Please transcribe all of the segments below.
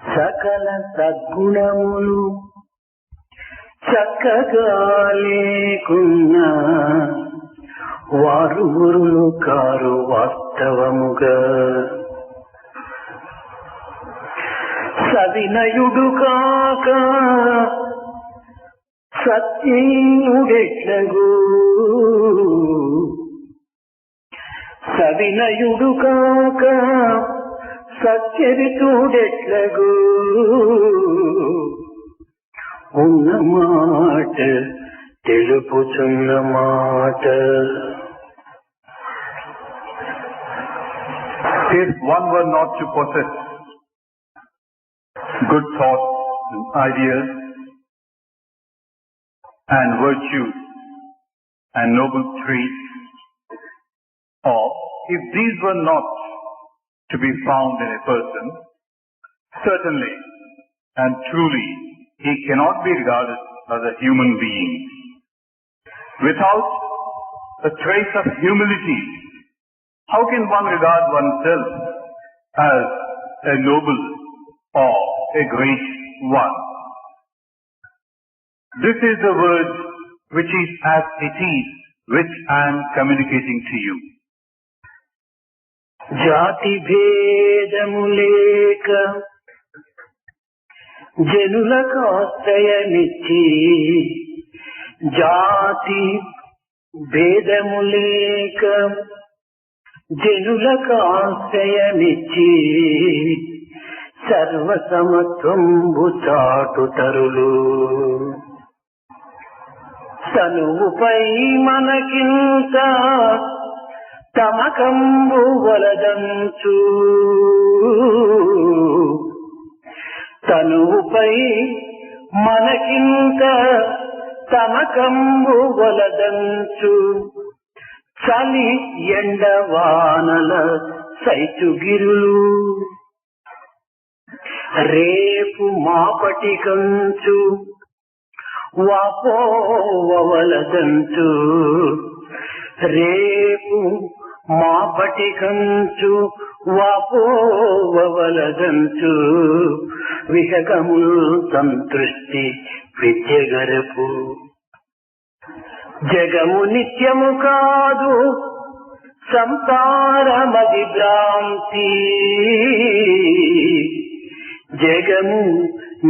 సకల సద్గుణములు చక్కగా లేకున్నా వారు గురులు కారు వాస్తవముగా. సవినయుడు కాక సత్యుడెట్లగు, సవినయుడు కాక సత్యవితుడెట్లగు, ఉన్నమాట తెలుపుచున్న మాట. If one were not to possess good thoughts and ideas and virtues and noble traits, or if these were not to be found in a person, certainly and truly he cannot be regarded as a human being. Without a trace of humility, how can one regard oneself as a noble or a great one? This is the word which is as it is, which I am communicating to you. జాతి భేదము లేక జనులకు ఆశ్రయమిచ్చి, జాతి భేదము లేక జనులకు ఆశ్రయమిచ్చి, సర్వసమత్వంబు చాటుతరులు. తనువుపై మనకింత తమకంబు వలదంచు, తనువుపై మనకింత తమకంబు వలదంచు, చలి ఎండవానల సైతుగిరులు రేపు మాపటి కంచు వాపోవలదంచు, రేపు మాపటి కంచు వాపోవలదంచు, విహగముల్ సంతృష్టి విద్యగరపు. జగము నిత్యము కాదు సంసారమది భ్రాంతి, జగము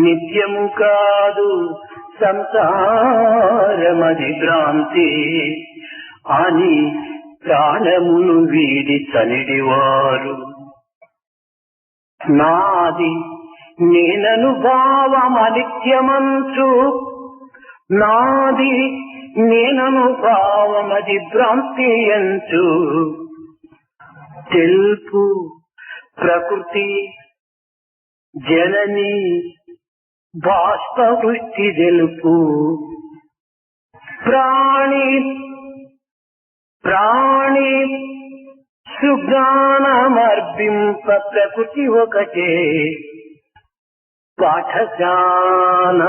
నిత్యము కాదు సంసారమది భ్రాంతి అని ప్రాణమును వీడి తనిడివారు. నాది నేనను భావమనిత్యమంచు, నాది నేనను భావమది భ్రాంతి అంచు, తెలుపు ప్రకృతి జనని బాష్పవృష్టి తెలుపు. ప్రాణి ప్రాణి సుజ్ఞానమర్పింప ప్రకృతి ఒకటే పాఠశాల.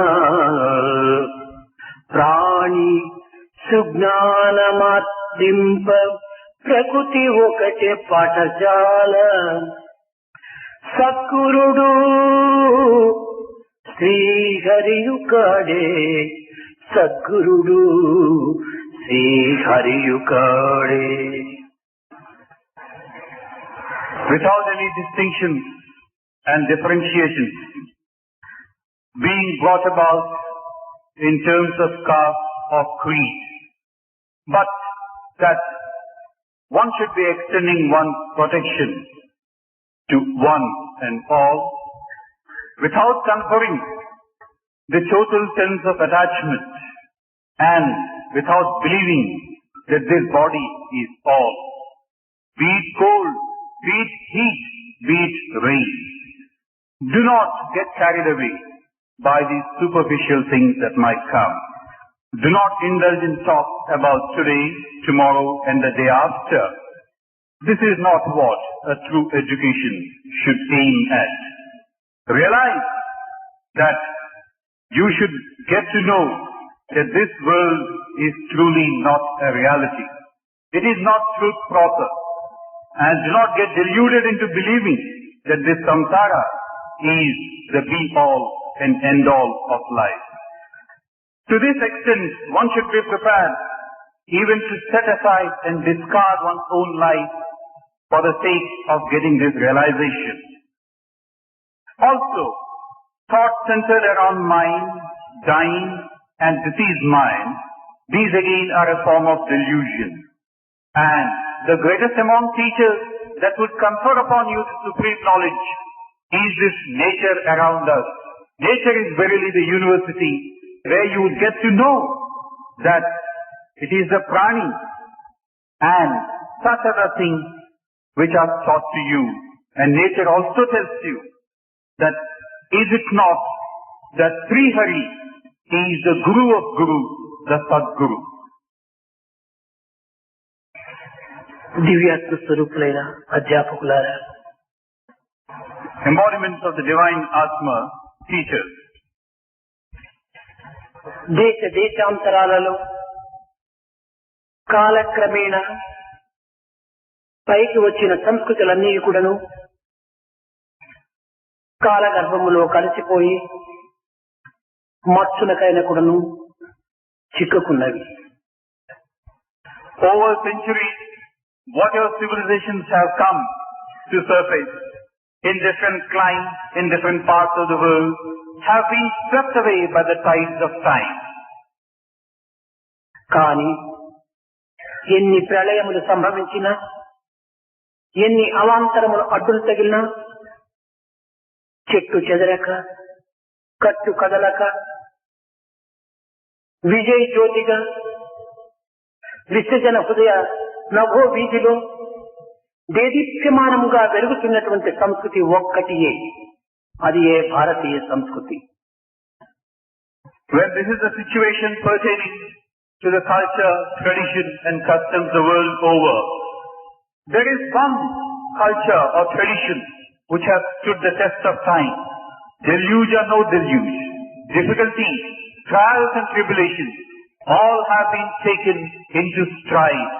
ప్రాణి సుజ్ఞానమర్పింప ప్రకృతి ఒకటే పాఠశాల. సద్గురుడు శ్రీహరియుకాడే, సద్గురుడు శ్రీహరియుకాడే. Without any distinction and differentiation being brought about in terms of caste or creed, but that one should be extending one's protection to one and all, without conferring the total sense of attachment, and without believing that this body is all, be it cold, be it heat, be it rain. Do not get carried away by these superficial things that might come. Do not indulge in talk about today, tomorrow and the day after. This is not what a true education should aim at. Realize that you should get to know that this world is truly not a reality. It is not truth proper. And do not get deluded into believing that this samsara is the be-all and end-all of life. To this extent, one should be prepared even to set aside and discard one's own life for the sake of getting this realization. Also, thoughts centered around mind, dying, and diseased mind, these again are a form of delusion. And the greatest among teachers that would confer upon you the supreme knowledge is this nature around us. Nature is verily the university where you would get to know that it is the prani and such other things which are taught to you. And nature also tells you that is it not that Sri Hari is the Guru of Guru, the Sadguru. దివ్యాత్మ స్వరూపులైన అధ్యాపకులారా, Embodiments of the divine Atma, teachers. దేశ దేశాంతరాలలో కాలక్రమేణా పైకి వచ్చిన సంస్కృతులన్నీ కూడాను కాలగర్భములో కలిసిపోయి మచ్చులకైన కూడాను చిక్కుకున్నవి. Over centuries, whatever civilizations have come to surface in different climes, in different parts of the world, have been swept away by the tides of time. కానీ ఎన్ని ప్రళయములు సంభవించినా, ఎన్ని అవాంతరములు అడ్డులు తగిలినా, చెట్టు చెదరక, కట్టు కదలక, విజయ జ్యోతిగా విసర్జన హృదయ నభో వీధిలో దేదీప్యమానముగా వెలుగుతున్నటువంటి సంస్కృతి ఒక్కటియే, అది ఏ భారతీయ సంస్కృతి. When this is the situation pertaining to the culture, tradition and customs the world over, there is one culture or tradition which has stood the test of time. Deluge or no deluge, difficulties, trials and tribulations, all have been taken into stride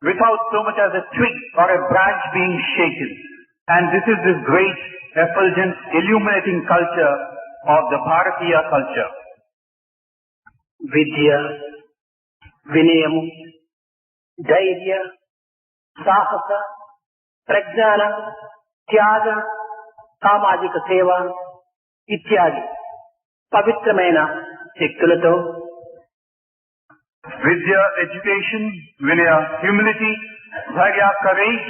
without so much as a twig or a branch being shaken. And this is this great, effulgent, illuminating culture of the Bharatiya culture. విద్య, వినయము, ధైర్య, సాహస, ప్రజ్ఞాన, త్యాగ, సామాజిక సేవ ఇత్యాది పవిత్రమైన శక్తులతో Vidya, education, vinaya, humility, dharya, courage,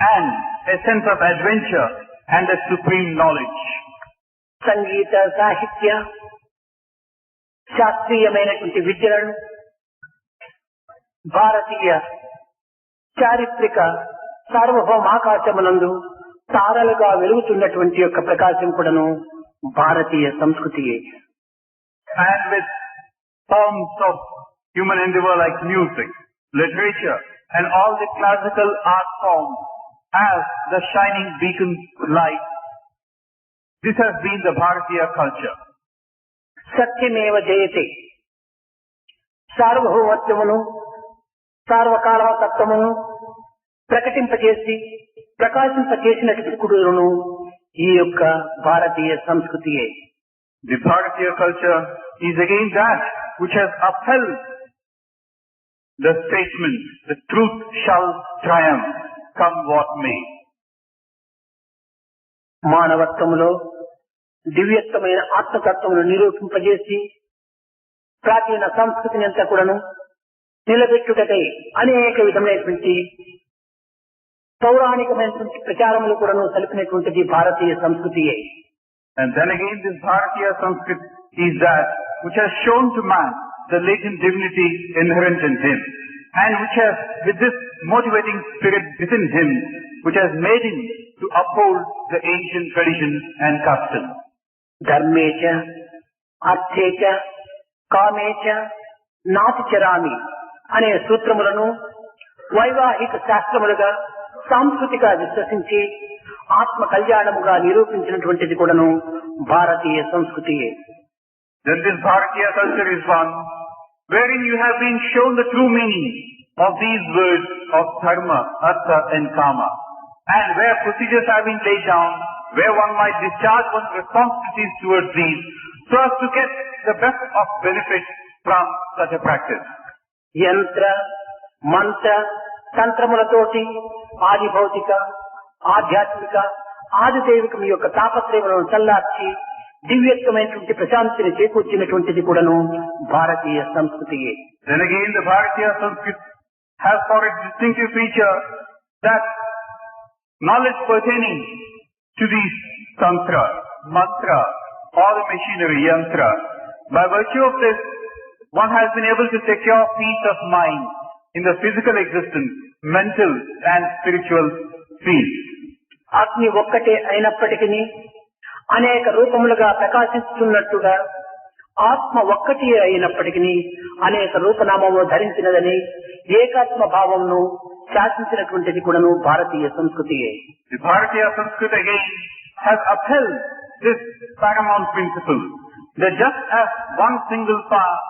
and a sense of adventure and a supreme knowledge. సంగీత, సాహిత్య, శాస్త్రీయమైనటువంటి విద్యలను భారతీయ చారిత్రక సార్వభౌమాకాశమునందు తారలుగా వెలుగుతున్నటువంటి యొక్క ప్రకాశం కూడాను భారతీయ సంస్కృతియే. And with forms of human endeavor like music, literature, and all the classical art forms as the shining beacon light, this has been the Bharatiya culture. సత్యమేవ జయతే, సార్వభౌమత్వమును సార్వకాలతత్వమును ప్రకటింపజేసి ప్రకాశింపజేసినటువంటి కుడును ఈ యొక్క భారతీయ సంస్కృతియే. The Bharatiya culture is again that which has upheld the statement, the truth shall triumph, come what may. మానవత్వములో దివ్యత్వమైన ఆత్మతత్వమును నిరూపింపజేసి ప్రాచీన సంస్కృతిని అంతా కూడాను నిలబెట్టుటకై అనేక విధమైనటువంటి పౌరాణికమైనటువంటి ప్రచారములు కూడాను సలిపినటువంటిది భారతీయ సంస్కృతియే. And then again this Bharatiya Sanskrit is that which has shown to man the latent divinity inherent in him, and which has, with this motivating spirit within him, which has made him to uphold the ancient traditions and customs. ధర్మేచ అర్థేచ కామేచ Nathicharami అనే సూత్రములను వైవాహిక శాస్త్రములుగా సాంస్కృతిక విశ్వసించి ఆత్మ కళ్యాణముగా నిరూపించినటువంటిది కూడాను భారతీయ సంస్కృతియే. Then this Bharatiya culture is one wherein you have been shown the true meaning of these words of dharma, artha and kama, and where procedures have been laid down where one might discharge one's responsibilities towards these so as to get the best of benefit from such a practice. యంత్ర మంత్ర తంత్రములతోటి ఆది భౌతిక ఆధ్యాత్మిక ఆదిదైవికం యొక్క తాపత్రయములను చల్లార్చి దివ్యత్వమైనటువంటి ప్రశాంతిని చేకూర్చినటువంటిది కూడాను భారతీయ సంస్కృతియే. Then again the Bharatiya Sanskrit has for its distinctive feature that knowledge pertaining to these tantra, mantra or the machinery, yantra, by virtue of this one has been able to secure peace of mind in the physical existence, mental and spiritual field. అగ్ని ఒక్కటే అయినప్పటికీ అనేక రూపములుగా ప్రకాశిస్తున్నట్టుగా ఆత్మ ఒక్కటి అయినప్పటికీ అనేక రూపనామములు ధరించినదని ఏకాత్మ భావమును శాసించినటువంటిది కూడాను భారతీయ సంస్కృతియే. The Bharatiya Sanskrit again has upheld this paramount principle that just as one single part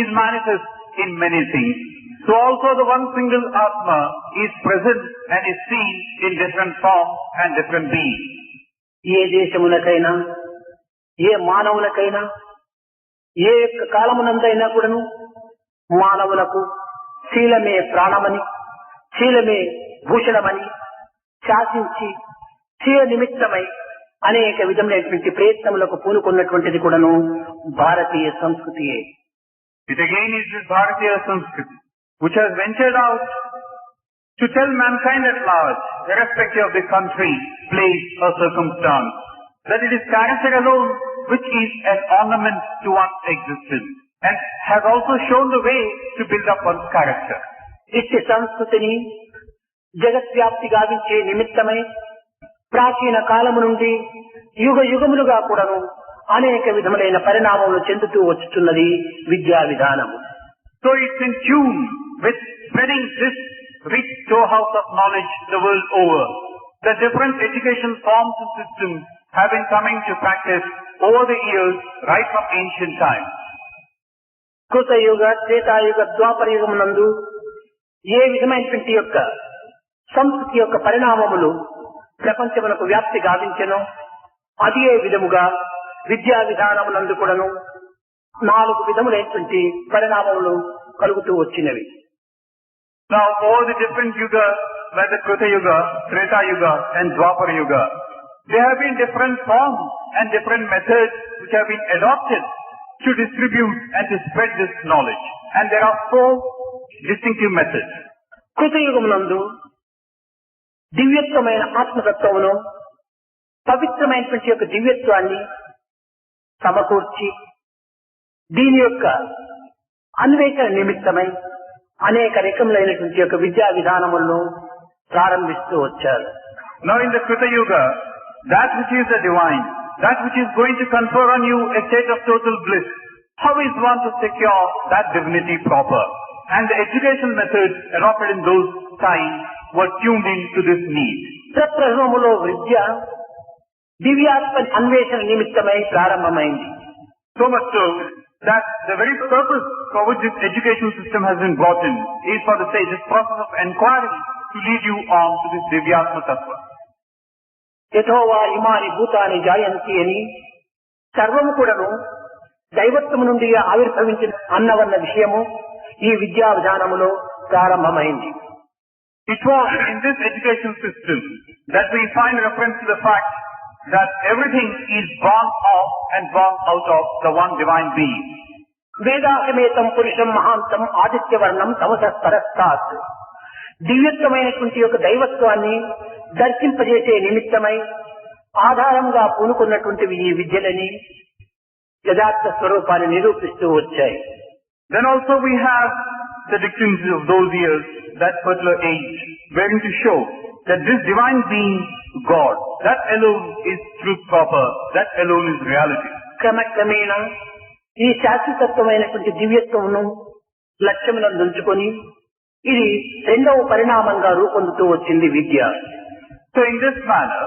is manifest in many things, so also the one single Atma is present and is seen in different forms and different beings. ఏ దేశములకైనా ఏ మానవులకైనా ఏ యొక్క కాలమునందైనా కూడాను మానవులకు శీలమే ప్రాణమని శీలమే భూషణమని శాసించి శీల నిమిత్తమై అనేక విధములైనటువంటి ప్రయత్నములకు పూనుకున్నటువంటిది కూడాను భారతీయ సంస్కృతియే. It again is this Bharatiya Sanskrit which has ventured out to tell mankind at large, irrespective of the country, place or circumstance, that it is character alone which is an ornament to one's existence and has also shown the way to build up one's character. ఇట్టి సంస్కృతిని జగద్వ్యాప్తి గావించే నిమిత్తమై ప్రాచీన కాలము నుండి యుగ యుగములుగా కూడాను అనేక విధములైన పరిణామములు చెందుతూ వచ్చుతున్నది విద్యా విధానము. So it's in tune with spreading this rich storehouse of knowledge the world over. The different education forms and systems have been coming to practice over the years right from ancient times. కృతయుగ త్రేతాయుగ ద్వాపర యుగమునందు ఏ విధమైనటువంటి యొక్క సంస్కృతి యొక్క పరిణామములు ప్రపంచమునకు వ్యాప్తి గావించెనో అదే విధముగా విద్యా విధానమునందు కూడాను 4 విధములైనటువంటి పరిణామములు కలుగుతూ వచ్చినవి. Now all the different yugas, like the Kruta Yuga, Treta Yuga and Dwapara Yuga, there have been different forms and different methods which have been adopted to distribute and to spread this knowledge. And there are 4 distinctive methods. కృతయుగమునందు దివ్యత్వమైన ఆత్మతత్వమును పవిత్రమైనటువంటి యొక్క దివ్యత్వాన్ని సమకూర్చి దీని యొక్క అన్వేషణ నిమిత్తమై అనేక రకములైనటువంటి యొక్క విద్యా విధానములను ప్రారంభిస్తూ వచ్చారు. Now in the Kruta Yuga, that which is the divine, that which is going to confer on you a state of total bliss, how is one to secure that divinity proper? And the education methods adopted in those times were tuned in to this need. ప్రప్రథమములో విద్య దివ్యాత్మ అన్వేషణ నిమిత్తమై ప్రారంభమైంది. So much so that the very purpose for which this education system has been brought in is for the sake, this process of inquiry to lead you on to this Divyatma Tattva. యథోవా ఇమాని భూతాని జాయంతి అని సర్వము కూడాను దైవత్వము నుండి ఆవిర్భవించిన అన్నవన్న విషయము ఈ విద్యా విధానములో ప్రారంభమైంది. It was in this education system that we find reference to the fact that everything is born of and born out of the one divine being. వేదాసమేతం పురుషం మహాంతం ఆదిత్యవర్ణం తమసపరస్తాత్ దివ్యత్వమైనటువంటి యొక్క దైవత్వాన్ని దర్శింపజేసే నిమిత్తమై ఆధారంగా పూనుకున్నటువంటివి ఈ విద్యలని యథార్థ స్వరూపాన్ని నిరూపిస్తూ వచ్చాయి. Then also we have the dictions of those years, that particular age, wherein to show that this divine being, God, that alone is truth proper, that alone is reality. క్రమక్రమేణా ఈ శాశ్వతత్వమైనటువంటి దివ్యత్వమును లక్ష్యములను ఉంచుకొని ఇది రెండవ పరిణామంగా రూపొందుతూ వచ్చింది విద్య. So in this manner,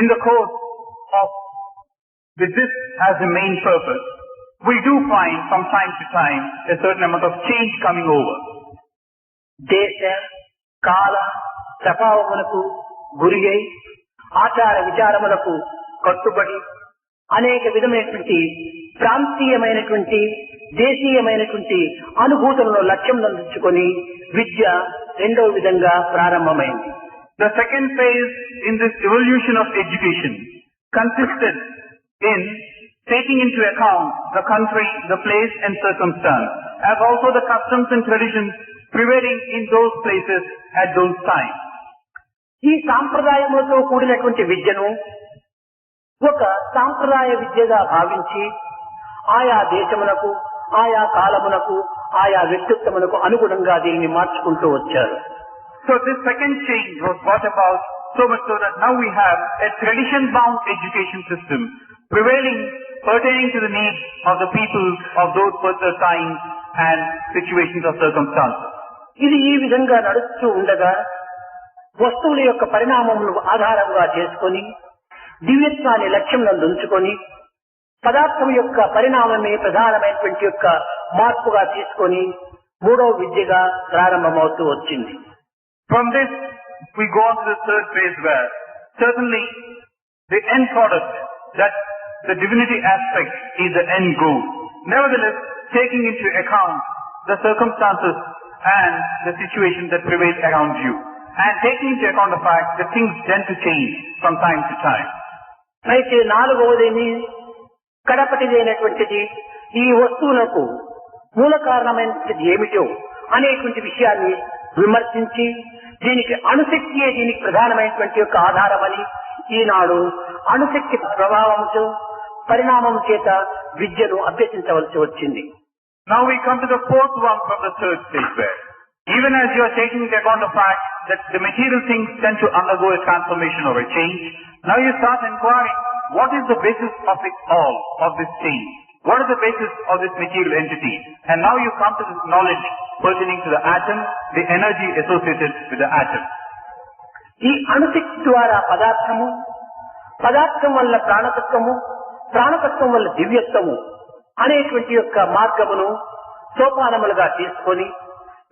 in the course of with this as the main purpose, we do find from time to time a certain amount of change coming over. దేశ కాల ప్రభావములకు గురి అయి ఆచార విచారములకు కట్టుబడి అనేక విధమైనటువంటి ప్రాంతీయమైనటువంటి దేశీయమైనటువంటి అనుభూతులను లక్ష్యం నందించుకొని విద్య రెండవ విధంగా ప్రారంభమైంది. The second phase in this evolution of education consisted in taking into account the country, the place and circumstance, as also the customs and traditions prevailing in those places at those times. ఈ సాంప్రదాయములతో కూడినటువంటి విద్యను ఒక సాంప్రదాయ విద్యగా భావించి ఆయా దేశమునకు, ఆయా కాలమునకు, ఆయా వ్యక్తిత్వమునకు అనుగుణంగా దీనిని మార్చుకుంటూ వచ్చారు. So this second change was brought about so much so that now we have a tradition-bound education system prevailing, pertaining to the needs of the people of those particular times and situations of circumstances. ఇది ఈ విధంగా నడుస్తూ ఉండగా వస్తువుల యొక్క పరిణామములను ఆధారంగా చేసుకొని దివ్యత్వాన్ని లక్ష్యం నందుంచుకొని పదార్థం యొక్క పరిణామమే ప్రధానమైనటువంటి యొక్క మార్పుగా తీసుకొని మూడవ విద్యగా ప్రారంభమవుతూ వచ్చింది. From this, we go on to the third phase where certainly the end product, that the divinity aspect is the end goal. Nevertheless, taking into account the circumstances and the situation that prevails around you, and taking into account the fact that things tend to change from time to time. అయితే నాలుగవదేమి కడపటిదైనటువంటిది ఈ వస్తువులకు మూల కారణమైనది ఏమిటో అనేటువంటి విషయాన్ని విమర్శించి దీనికి అణుశక్తియే దీనికి ప్రధానమైనటువంటి యొక్క ఆధారమని ఈనాడు అణుశక్తి ప్రభావంతో పరిణామం చేత విద్యను అభ్యసించవలసి వచ్చింది. Now we come to the fourth one from the third stage where even as you are taking into account the fact that the material things tend to undergo a transformation or a change, now you start inquiring what is the basis of it all, of this change? What is the basis of this material entity? And now you come to this knowledge pertaining to the atom, the energy associated with the atom. ఈ అణుశక్తి ద్వారా పదార్థము, పదార్థం వల్ల ప్రాణతత్వము, ప్రాణతత్వం వల్ల దివ్యత్వము అనేటువంటి యొక్క మార్గమును సోపానములుగా తీసుకొని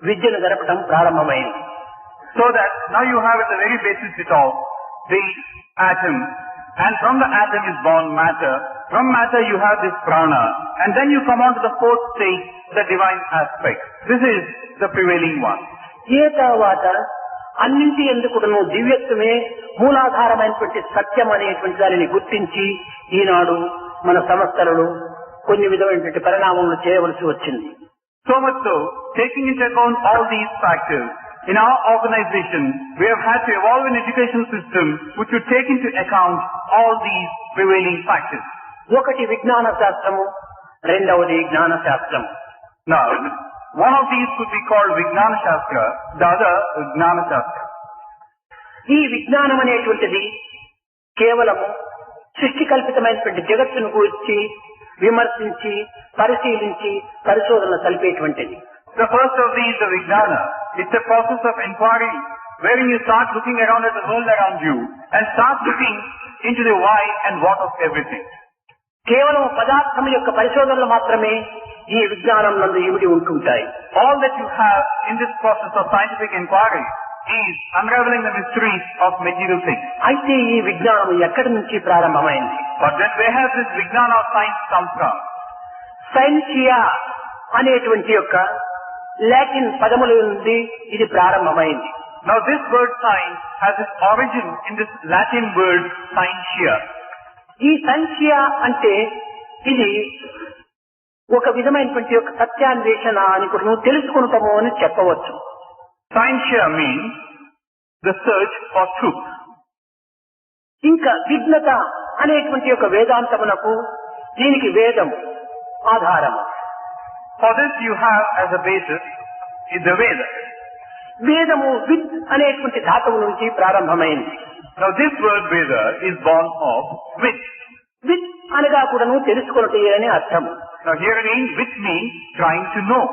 విద్యను జరపడం ప్రారంభమైంది. So that now you have at the very basis it all, the atom, and from the atom is born matter, from matter you have this prana, and then you come on to the fourth stage, the divine aspect. This is the prevailing one. ఏ తర్వాత అన్నింటి ఎందుకును దివ్యత్వమే మూలాధారమైనటువంటి సత్యం అనేటువంటి దానిని గుర్తించి ఈనాడు మన సంస్థలను కొన్ని విధమైనటువంటి పరిణామములు చేయవలసి వచ్చింది. So much so, taking into account all these factors, in our organization, we have had to evolve an education system which would take into account all these prevailing factors. ఒకటి విజ్ఞాన శాస్త్రము, రెండవది జ్ఞాన శాస్త్రము. Now, one of these could be called Vijnana Shastra, the other Gnana Shastra. ఈ విజ్ఞానం అనేటువంటిది కేవలము సృష్టి కల్పితమైనటువంటి జగత్తును గురించి విమర్శించి పరిశీలించి పరిశోధన కలిపేటువంటిది. The first of these, the Vijnana, it's a process of inquiry wherein you start looking around at the world around you and start looking into the why and what of everything. కేవలం పదార్థం యొక్క పరిశోధనలు మాత్రమే ఈ విజ్ఞానం నందు ఇమిడి ఉంటుంటాయి. All that you have in this process of scientific inquiry is unraveling the mysteries of material things. అయితే ఈ విజ్ఞానం ఎక్కడి నుంచి ప్రారంభమైంది? But then where has this Vijnana of science come from? సైన్సియా అనేటువంటి యొక్క లాటిన్ పదముల నుండి ఇది ప్రారంభమైంది. Now this word science has its origin in this Latin word scientia. ఈ సైన్సియా అంటే ఇది ఒక విధమైనటువంటి యొక్క సత్యాన్వేషణ అని కూడా తెలుసుకుంటాము అని చెప్పవచ్చు. Scientia means the search for truth. ఇంకా విజ్ఞత అనేటువంటి యొక్క వేదాంతమునకు దీనికి వేదం ఆధారము. For this you have as a basis is the Veda. వేదము విత్ అనేటువంటి ధాతువు నుంచి ప్రారంభమైంది. Now this word Veda is born of with. With అనగా కూడాను తెలుసుకొనుటే అని అర్థము. Now here again with means trying to know.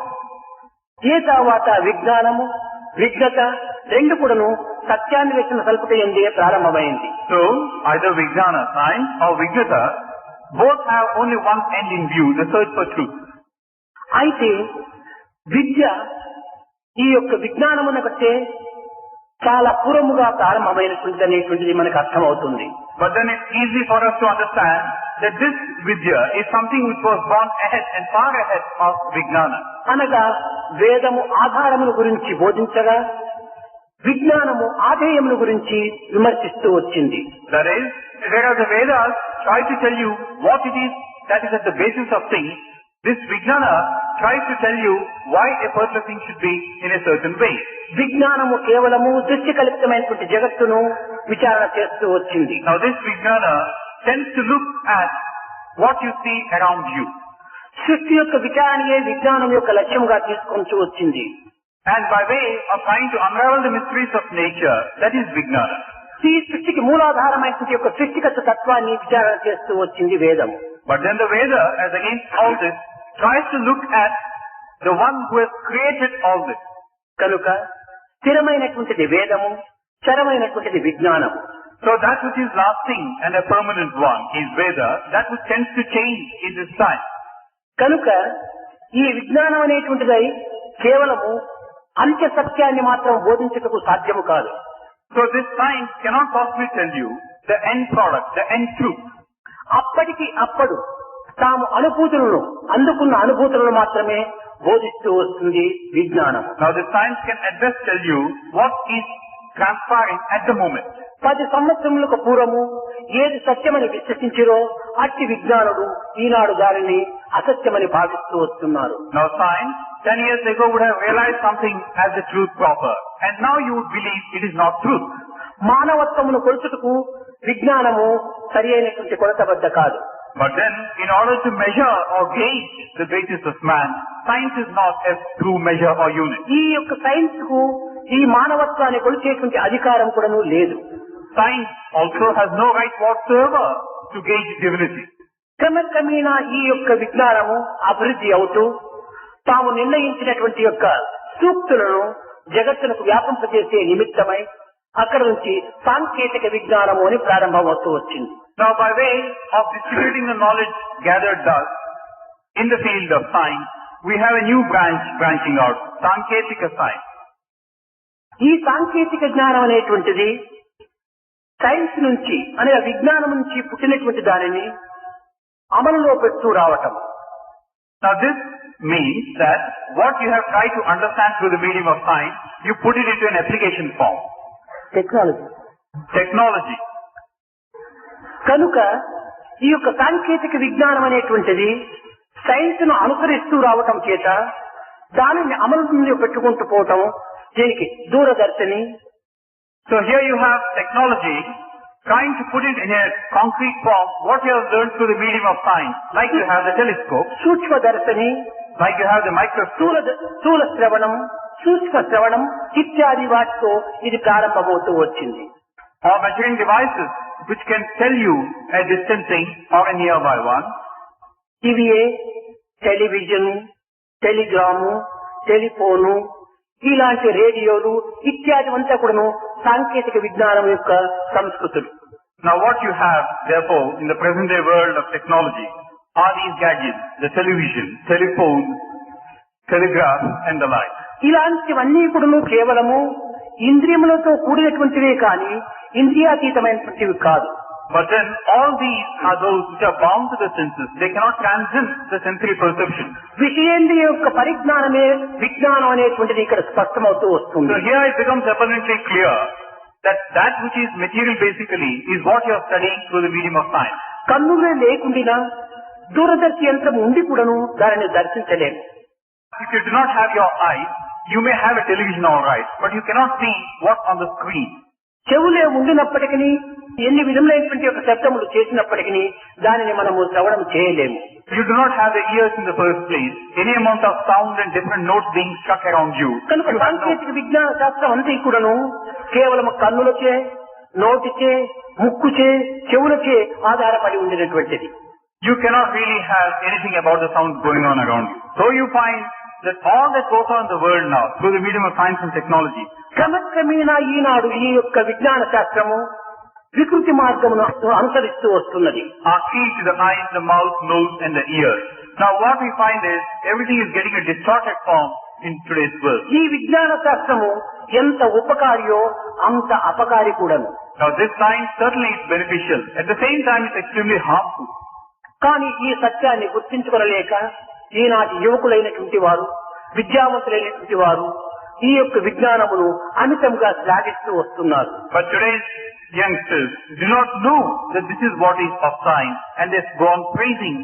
ఏ తర్వాత విజ్ఞానము విజ్ఞత రెండు కూడాను సత్యాన్వేషణ సల్పుట ఎందే ప్రారంభమైంది. So either Vijnana, science, or Vijnata, both have only one end in view, the search for truth. అయితే విద్య ఈ యొక్క విజ్ఞానమున కంటే చాలా పూర్వముగా ప్రారంభమైనటువంటిది అనేటువంటిది మనకు అర్థమవుతుంది. But then it's easy for us to understand that this Vidya is something which was born ahead and far ahead of Vijnana. అనగా వేదము ఆధారముల గురించి బోధించగా విజ్ఞానము ఆధేయముల గురించి విమర్శిస్తూ వచ్చింది. That is, whereas the Vedas try to tell you what it is that is at the basis of things, this Vijnana tries to tell you why a particular thing should be in a certain way. విజ్ఞానము కేవలము దృశ్యకల్పితమైనటువంటి జగత్తును విచారణ చేస్తూ వచ్చింది. Now this Vijnana tends to look at what you see around you. సృష్టి యొక్క విచారణయే విజ్ఞానం యొక్క లక్ష్యంగా తీసుకొంటూ వచ్చింది. And by way of trying to unravel the mysteries of nature, that is Vijnana. ఈ సృష్టికి మూలాధారమైనటువంటి యొక్క సృష్టిగత తత్వాన్ని విచారణ చేస్తూ వచ్చింది వేదము. But then the Veda, as against all this, tries to look at the one who has created all this. కనుక స్థిరమైనటువంటిది వేదము, చరమైనటువంటిది విజ్ఞానము. So that which is lasting and a permanent one is Veda, that which tends to change in this time. కనుక ఈ విజ్ఞానం అనేటువంటిది కేవలము అంత్య సత్యాన్ని మాత్రం బోధించటకు సాధ్యము కాదు. So this science cannot possibly tell you the end product, the end truth. అప్పటికి అప్పుడు తాము అనుభూతులను అందుకున్న అనుభూతులను మాత్రమే బోధిస్తూ వస్తుంది విజ్ఞానం. Now the science can at best tell you what is transpiring at the moment. 10 సంవత్సరములకు పూర్వము ఏది సత్యమని విశ్వసించిరో అట్టి విజ్ఞానుడు ఈనాడు దానిని అసత్యమని భావిస్తూ వస్తున్నారు. Now science 10 years ago would have realized something as the truth proper, and now you would believe it is not truth. మానవత్వమును కొలుచుటకు విజ్ఞానము సరి అయినటువంటి కొలతబద్ద కాదు. But then, in order to measure or gauge the greatness of man, science is not a true measure or unit. ఈ యొక్క science కు ఈ మానవత్వాన్ని కొలిచేటువంటి అధికారం కూడాను లేదు. Science also has no right whatsoever to gauge divinity. క్రమక్రమేణా ఈ యొక్క విజ్ఞానము అభివృద్ధి అవుతూ తాము నిర్ణయించినటువంటి యొక్క సూక్తులను జగత్తునకు వ్యాపింపజేసే నిమిత్తమై అక్కడ నుంచి సాంకేతిక విజ్ఞానము అని ప్రారంభమవుతూ వచ్చింది. Now by way of distributing the knowledge gathered thus in the field of science, we have a new branch branching out, Sanketika science. ఈ సాంకేతిక జ్ఞానం అనేటువంటిది సైన్స్ నుంచి అనగా విజ్ఞానం నుంచి పుట్టినటువంటి దానిని అమలులో పెడుతూ రావటం. Now this means that what you have tried to understand through the medium of science, you put it into an application form. Technology. కనుక ఈ యొక్క సాంకేతిక విజ్ఞానం అనేటువంటిది సైన్స్ ను అనుసరిస్తూ రావటం చేత దానిని అమలులో పెట్టుకుంటూ పోవటం దీనికి దూరదర్శిని. So here you have technology trying to put it in a concrete form, what you have learned through the medium of science, like you have the telescope, సూక్ష్మదర్శిని, like you have the microscope, స్థూల శ్రవణం, సూక్ష్మ శ్రవణం ఇత్యాది వాటితో ఇది ప్రారంభమవుతూ వచ్చింది. or measuring devices which can tell you a distancing or a nearby one. ఇవి television, Telegram, telephone, ఇలాంటి రేడియోలు ఇత్యాది అంతా కూడాను సాంకేతిక విజ్ఞానం యొక్క సంస్కృతులు. Now what you have, therefore, in the present day world of technology are these gadgets, the television, telephone, telegraph and the like. ఇలాంటివన్నీ కూడాను కేవలము ఇంద్రియములతో కూడినటువంటివే కానీ ఇంద్రియాతీతమైనటువంటివి కాదు. But then all these are those which are bound to the senses. They cannot transcend the sensory perception. విషయేంద్రియ యొక్క పరిజ్ఞానమే విజ్ఞానం అనేటువంటిది ఇక్కడ స్పష్టమవుతూ వస్తుంది. So here it becomes abundantly clear that that which is material basically is what you are studying through the medium of science. కన్నులే లేకుండా దూరదర్శి యంత్రం ఉండి కూడాను దానిని దర్శించలేము. If you do not have your eyes, you may have a television all right, but you cannot see what's on the screen. చెవులే ఉండినప్పటికీ ఎన్ని విధములైనటువంటి యొక్క శబ్దములు చేసినప్పటికీ దానిని మనము శ్రవణం చేయలేము. You do not have the ears in the first place. Any amount of sound and different notes being struck around you. కనుక సాంకేతిక విజ్ఞాన శాస్త్రం అంతా కూడాను కేవలం కన్నులచే, నోటిచే, ముక్కుచే, చెవులచే ఆధారపడి ఉండినటువంటిది. You cannot really have anything about the sounds going on around you. So you find that all that goes on in the world now through the medium of science and technology. క్రమక్రమేణా ఈనాడు ఈ యొక్క విజ్ఞాన శాస్త్రము వికృతి మార్గమును అనుసరిస్తూ వస్తున్నది. Are key to the eyes, the mouth, nose and the ears. Now what we find is everything is getting a distorted form in today's world. ఈ విజ్ఞాన శాస్త్రము ఎంత ఉపకారియో అంత అపకారి కూడాను. Now this science certainly is beneficial. At the same time it's extremely harmful. కానీ ఈ సత్యాన్ని గుర్తించుకొనలేక ఈనాటి యువకులైనటువంటి వారు, విద్యావంతులైనటువంటి వారు ఈ యొక్క విజ్ఞానమును అమితంగా శ్లాఘిస్తూ వస్తున్నారు. But today's youngsters do not know that this is what is of science, and they've gone praising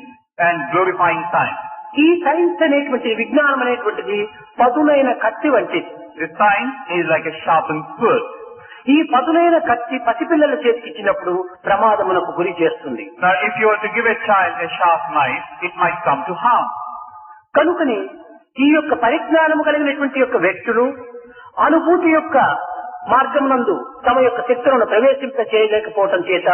and glorifying science. ఈ సైన్స్ అనేటువంటి విజ్ఞానం అనేటువంటిది పదునైన కత్తి వంటిది. This science is like a sharpened sword. ఈ పదునైన కత్తి పసిపిల్లల చేతికి ఇచ్చినప్పుడు ప్రమాదమునకు గురి చేస్తుంది. Now if you were to give a child a sharp knife, it might come to harm. కనుకని ఈ యొక్క పరిజ్ఞానము కలిగినటువంటి యొక్క వ్యక్తులు అనుభూతి యొక్క మార్గమునందు తమ యొక్క శక్తులను ప్రవేశింప చేయలేకపోవటం చేత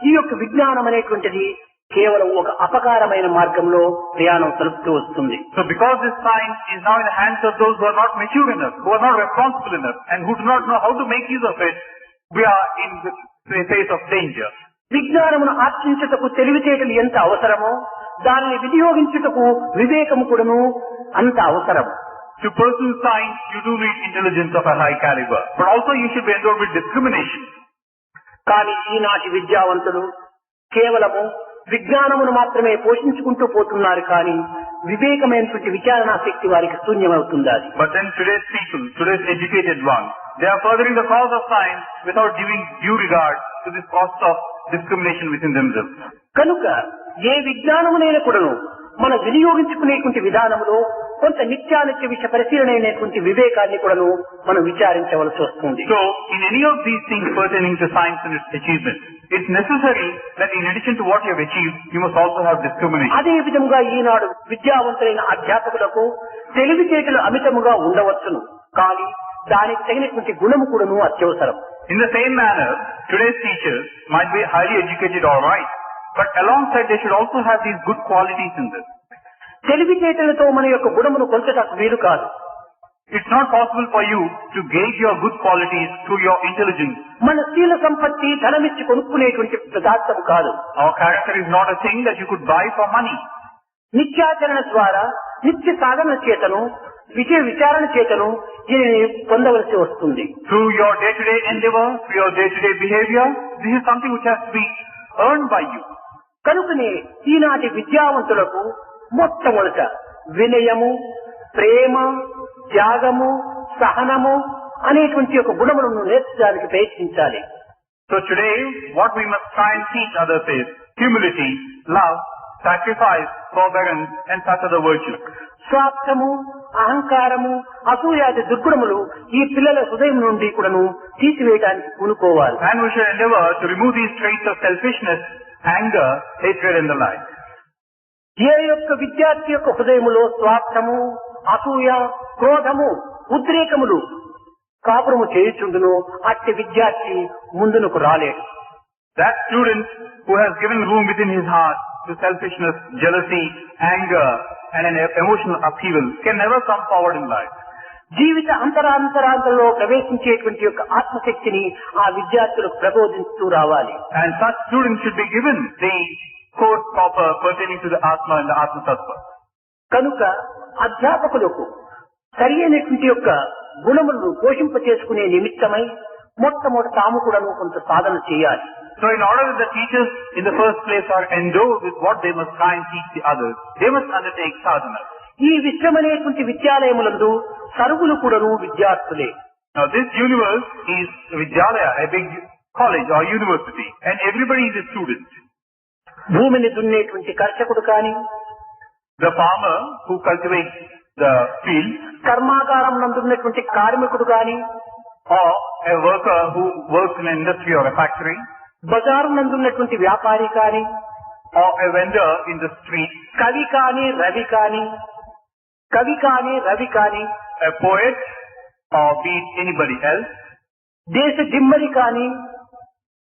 ఈ యొక్క విజ్ఞానం అనేటువంటిది కేవలం ఒక అపకారమైన మార్గంలో ప్రయాణం సలుపుతూ వస్తుంది. So because this science is now in the hands of those who are not mature enough, who are not responsible enough, and who do not know how to make use of it, we are in the face of danger. విజ్ఞానమును ఆర్జించుటకు తెలివితేటలు ఎంత అవసరమో దానిని వినియోగించుటకు వివేకము కూడాను అంత అవసరం. To pursue science, you do need intelligence of a high caliber, but also you should be endowed with discrimination. కానీ ఈనాటి విద్యావంతులు కేవలము విజ్ఞానమును మాత్రమే పోషించుకుంటూ పోతున్నారు, కానీ వివేకమైనటువంటి విచారణా శక్తి వారికి శూన్యమవుతుంది. But then today's people, today's educated ones, they are furthering the cause of science without giving due regard to this cost of discrimination within themselves. కనుక ఏ విజ్ఞానమునైనా కూడాను మన వినియోగించుకునేటువంటి విధానంలో కొంత నిత్యానిత్య విషయ పరిశీలన అయినటువంటి వివేకాన్ని కూడాను మనం విచారించవలసి వస్తుంది. So, in any of these things pertaining to science and its achievement, it's necessary that in addition to what you have achieved, you must also have discrimination. అదే విధంగా ఈనాడు విద్యావంతులైన అధ్యాపకులకు తెలివితేటలు అమితముగా ఉండవచ్చును, కానీ దానికి తగినటువంటి గుణము కూడాను అత్యవసరం. In the same manner, today's teachers might be highly educated, all right, but alongside they should also have these good qualities in them. తెలివితేటలతో మన యొక్క గుణమును కొలచటకు వీలు కాదు. It's not possible for you to gauge your good qualities through your intelligence. మన శీల సంపత్తి ధనమిచ్చి కొనుక్కునేటువంటి పదార్థం కాదు. Our character is not a thing that you could buy for money. నిత్యాచరణ ద్వారా నిత్య సాధన చేతను విచారణ చేతను దీనిని పొందవలసి వస్తుంది. Through your day-to-day endeavor, through your day-to-day behavior, this is something which has to be earned by you. కనుకనే ఈనాటి విద్యావంతులకు మొట్టమొదట వినయము, ప్రేమ, త్యాగము, సహనము అనేటువంటి ఒక గుణములను నేర్చడానికి ప్రయత్నించాలి. So today, what we must try and teach others is humility, love, sacrifice, forbearance, and such other virtues. స్వార్థము, అహంకారము, అసూయాది దుర్గుణములు ఈ పిల్లల హృదయం నుండి కూడాను తీసివేయడానికి పూనుకోవాలి. And we should endeavor to remove these traits of selfishness, anger, hatred, and the like. ఏ యొక్క విద్యార్థి యొక్క హృదయములో స్వార్థము, అసూయ, క్రోధము, ఉద్రేకములు కాపురము చేయుచుండును అట్టి విద్యార్థి ముందునకు రాలేడు. That student who has given room within his heart to selfishness, jealousy, anger, and an emotional upheaval can never come forward in life. జీవిత అంతరాంతరాంతంలో ప్రవేశించేటువంటి యొక్క ఆత్మశక్తిని ఆ విద్యార్థులకు ప్రబోధిస్తూ రావాలి. And such students should be given the course proper pertaining to the Atma and the Atma Tattva. కనుక అధ్యాపకులకు సరి అయినటువంటి యొక్క గుణములను పోషింప చేసుకునే నిమిత్తమై మొట్టమొదటి తాము కూడా కొంత సాధన చేయాలి. So in order that the teachers in the first place are endowed with what they must try and teach the others, they must undertake sadhana. ఈ విశ్వమనేటువంటి విద్యాలయములందు సరుగులు కూడాను విద్యార్థులే. Now this universe is Vidyalaya, a big college or university, and everybody is a student. భూమిని దున్నేటువంటి కర్షకుడు కాని, The farmer who cultivates the field, కర్మాగారం నందున్నటువంటి కార్మికుడు కాని, or a worker who works in an industry or a factory, బజారు నందున్నటువంటి వ్యాపారి కాని, or a vendor in the street, కవి కాని, రవి కాని, కవి కాని, రవి కాని, a poet, or be it anybody else, దేశ దిమ్మరి కాని,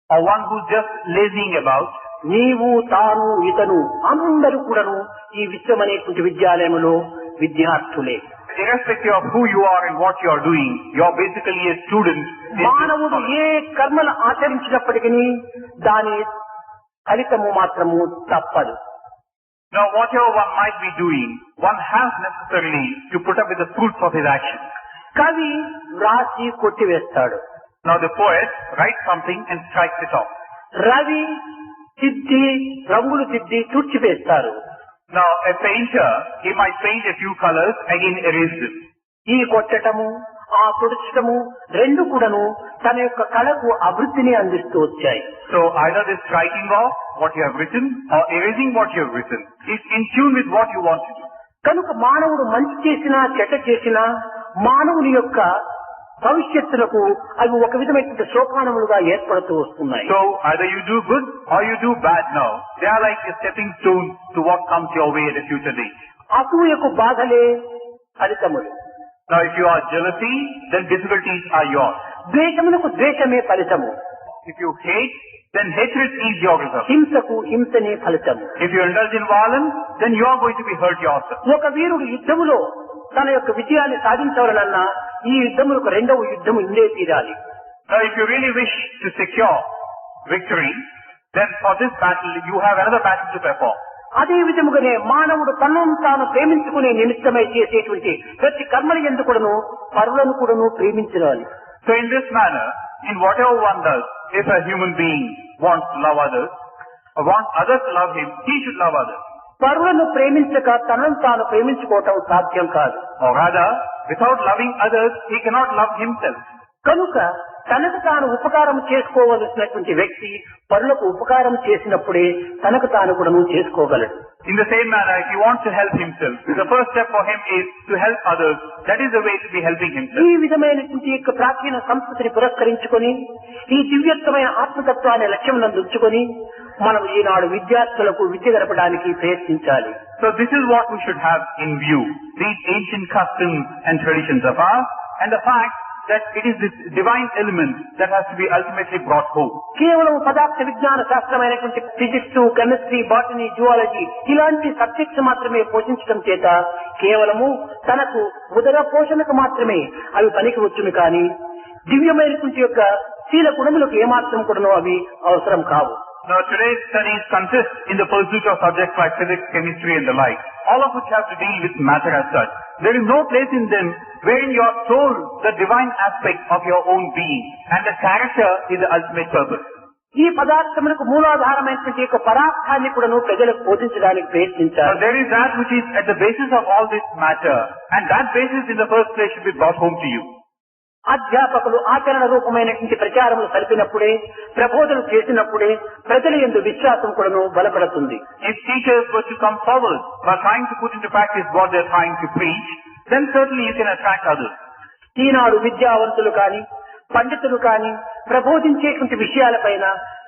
or one who's just lazying about, నీవు, తాను, ఇతను అందరూ కూడాను ఈ విశ్వమనేటువంటి విద్యాలయములో విద్యార్థులే. Irrespective of who you are and what you are doing, you are basically a student. మానవుడు ఏ కర్మలు ఆచరించినప్పటికీ దాని ఫలితము మాత్రము తప్పదు. Now whatever one might be doing, one has necessarily to put up with the fruits of his action. కవి వ్రాసి కొట్టివేస్తాడు. Now the poet writes something and strikes it off. Ravi సిద్ధి రంగులు సిద్ధి తుడిచివేస్తారు. Now a painter, he might paint a few colors, again erase them. ఈ కొట్టటము ఆ తుడచటము రెండు కూడాను తన యొక్క కళకు అభివృద్ధిని అందిస్తూ వచ్చాయి. So either the striking off what you have written or erasing what you have written is in tune with what you want to do. కనుక మానవుడు మంచి చేసినా చెడ్డ చేసినా మానవుని యొక్క భవిష్యత్తులకు అవి ఒక విధమైనటువంటి సోపానములుగా ఏర్పడుతూ వస్తున్నాయి. So either you do good or you do bad now. They are like a stepping stone to what comes your way at a future date. అసూయకు బాధలే ఫలితములు. Now if you are jealousy, then difficulties are yours. ద్వేషమునకు ద్వేషమే ఫలితము. If you hate, then hatred is your result. హింసకు హింసనే ఫలితము. If you indulge in violence, then you are going to be hurt yourself. ఒక వీరుడు యుద్ధములో తన యొక్క విజయాన్ని సాధించవాలన్నా ఈ యుద్ధములకు రెండవ యుద్ధము ఇందే తీరాలి. Now if you really wish to secure victory, then for this battle you have another battle to perform. అదే విధముగానే మానవుడు తనను తాను ప్రేమించుకునే నిమిత్తమై చేసేటువంటి ప్రతి కర్మల యందు కూడాను పరులను కూడాను ప్రేమించాలి. So in this manner, in whatever one does, if a human being wants to love others, or wants others to love him, he should love others. పరులను ప్రేమించక తనను తాను ప్రేమించుకోవటం సాధ్యం కాదు. Or rather, without loving others, he cannot love himself. కనుక తనకు తాను ఉపకారం చేసుకోవలసినటువంటి వ్యక్తి పరులకు ఉపకారం చేసినప్పుడే తనకు తాను కూడా చేసుకోగలడు. In the same manner, if he wants to help himself, the first step for him is to help others. That is the way to be helping himself. ఈ విధమైనటువంటి యొక్క ప్రాచీన సంస్కృతిని పురస్కరించుకొని ఈ దివ్యత్వమైన ఆత్మతత్వాన్ని లక్ష్యం ఉంచుకొని మనం ఈనాడు విద్యార్థులకు విద్య గడపడానికి ప్రయత్నించాలి. So this is what we should have in view. These ancient customs and traditions of ours, and the fact that it is this divine element that has to be ultimately brought home. కేవలం పదార్థ విజ్ఞాన శాస్త్రమైనటువంటి physics, chemistry, botany, zoology ఇలాంటి subjects మాత్రమే పోషించడం చేత కేవలము తనకు ఉదర పోషణకు మాత్రమే అవి పనికి వచ్చును కానీ దివ్యమైనటువంటి యొక్క శీల గుణములకు ఏమాత్రం కూడాను అవి అవసరం కావు. Now today's studies consist in the pursuit of subjects like physics, chemistry and the like, all of which have to deal with matter as such. There is no place in them wherein you are told the divine aspect of your own being, and the character is the ultimate purpose. ఈ పదార్థములకు మూలాధారమైనటువంటి యొక్క పదార్థాన్ని కూడాను ప్రజలకు బోధించడానికి Now ప్రయత్నించారు. there is that which is at the basis of all this matter, and that basis in the first place should be brought home to you. అధ్యాపకులు ఆచరణ రూపమైనటువంటి ప్రచారములు కలిపినప్పుడే ప్రబోధన చేసినప్పుడే ప్రజల యందు విశ్వాసం కూడాను బలపడుతుంది. If teachers were to come forward by trying to put into practice what they are trying to preach, then certainly you can attract others. ఈనాడు విద్యావంతులు కాని పండితులు కాని ప్రబోధించేటువంటి విషయాలపైన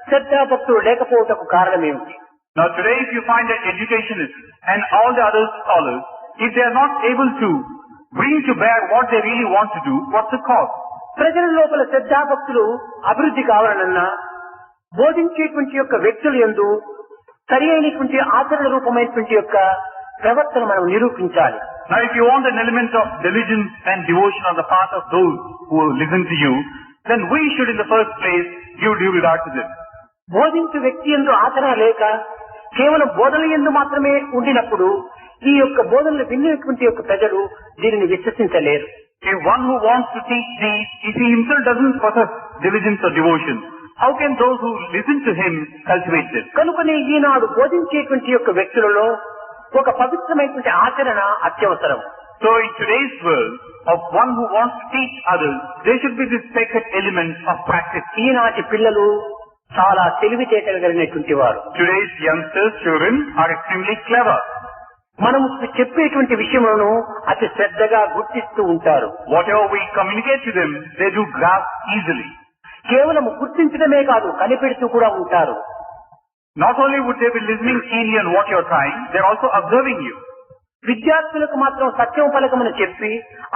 శ్రద్ధాభక్తులు లేకపోవటకు కారణమేమిటి? Now today if you find that educationists and all the other scholars, if they are not able to bring to bear what they really want to do, what's the cause? ప్రజల లోపల శ్రద్ధాభక్తులు అభివృద్ధి కావాలన్నా బోధించేటువంటి యొక్క వ్యక్తుల యందు సరి అయినటువంటి ఆచరణ రూపమైనటువంటి యొక్క ప్రవర్తన మనం నిరూపించాలి. Now if you want an element of diligence and devotion on the part of those who listen to you, then we should in the first place give due regard to them. బోధించే వ్యక్తి యందు ఆచరణ లేక కేవలం బోధన యందు మాత్రమే ఉండినప్పుడు ఈ యొక్క బోధనలు వినేటువంటి యొక్క ప్రజలు దీనిని విశ్వసించలేరు. If one who wants to teach these, if he himself doesn't possess diligence or devotion, how can those who listen to him cultivate this? కనుకనే ఈనాడు బోధించేటువంటి యొక్క వ్యక్తులలో ఒక పవిత్రమైనటువంటి ఆచరణ అత్యవసరం. So in today's world, of one who wants to teach others, there should be this sacred element of practice. ఈనాటి పిల్లలు చాలా తెలివితేటలు కలిగినటువంటి వారు. Today's youngsters, children are extremely clever. మనము చెప్పేటువంటి విషయములను అతి శ్రద్ధగా గుర్తిస్తూ ఉంటారు. Whatever we communicate to them, they do grasp easily. కేవలం గుర్తించడమే కాదు కనిపెడుతూ కూడా ఉంటారు. Not only would they be listening keenly on what you're trying, they're also observing you. విద్యార్థులకు మాత్రం సత్యం పలకమని చెప్పి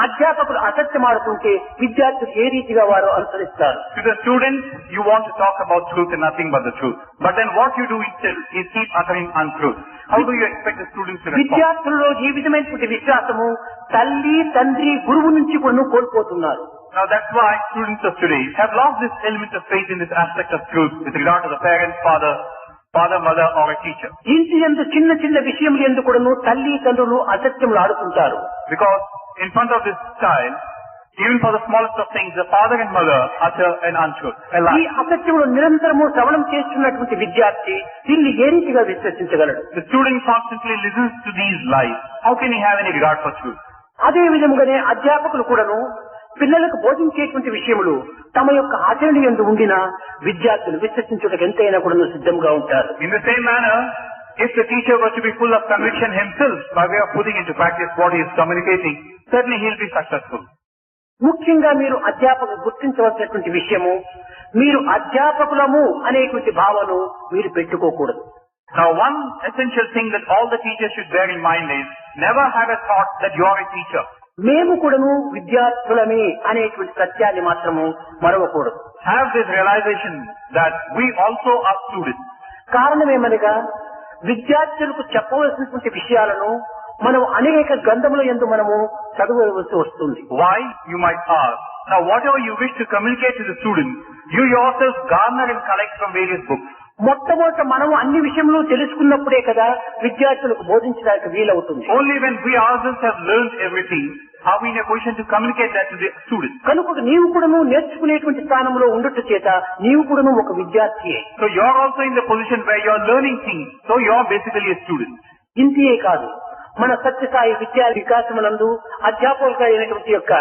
అధ్యాపకులు అసత్యం ఆడుతుంటే విద్యార్థులు ఏ రీతిగా వారు అనుసరిస్తారు? To the students, you want to talk about truth and nothing but the truth. But then what you do instead is keep uttering untruth. How do you expect the students to respond? విద్యార్థులలో ఈ విధమైనటువంటి విశ్వాసము తల్లి, తండ్రి, గురువు నుంచి కూడా కోల్పోతున్నారు. Now that's why students of today have lost this element of faith in this aspect of truth with regard to the parents, father, mother or a teacher. ఇంటి యందు చిన్న చిన్న విషయములు యందు కూడాను తల్లి తండ్రులు అసత్యములు ఆడుతుంటారు. Because in front of this child, Even for the smallest of things, the father and mother utter an untruth, a ఈ lie. అసత్యమును నిరంతరము శ్రవణం చేస్తున్నటువంటి విద్యార్థి దీన్ని ఏ రీతిగా విశ్వసించగలడు? The student constantly listens to these lies. How can he have any regard for truth? అదే విధముగానే అధ్యాపకులు కూడాను పిల్లలకు బోధించేటువంటి విషయములు తమ యొక్క ఆచరణ యందు ఉండిన విద్యార్థులు విశ్వసించుటకు ఎంతైనా కూడా సిద్ధంగా ఉంటారు. In the same manner, if the teacher were to be full of conviction himself by way of putting into practice what he is communicating, certainly he will be successful. ముఖ్యంగా మీరు అధ్యాపకులు గుర్తించవలసినటువంటి విషయము, మీరు అధ్యాపకులము అనేటువంటి భావన మీరు పెట్టుకోకూడదు. Now, one essential thing that all the teachers should bear in mind is, never have a thought that you are a teacher. మేము కూడాను విద్యార్థులమే అనేటువంటి సత్యాన్ని మాత్రము మరవకూడదు. Have this realization that we also are students. కారణమేమనగా విద్యార్థులకు చెప్పవలసినటువంటి విషయాలను మనం అనేక గ్రంథముల యందు మనము చదవవలసి వస్తుంది. Why, you might ask. Now, whatever you wish to communicate to the student, you yourself garner and collect from various books. మొట్టమొదట మనం అన్ని విషయంలో తెలుసుకున్నప్పుడే కదా విద్యార్థులకు బోధించడానికి వీలవుతుంది. Only when we ourselves have learned everything are we in a position to communicate that to the students. కనుక నీవు కూడాను నేర్చుకునేటువంటి స్థానంలో ఉండట చేత నీవు కూడాను ఒక విద్యార్థియే. So you are also in the position where you are learning things. So you are basically a student. ఇంతే కాదు, మన సత్యసాయి విద్యా వికాసములందు అధ్యాపకులుగా అయినటువంటి యొక్క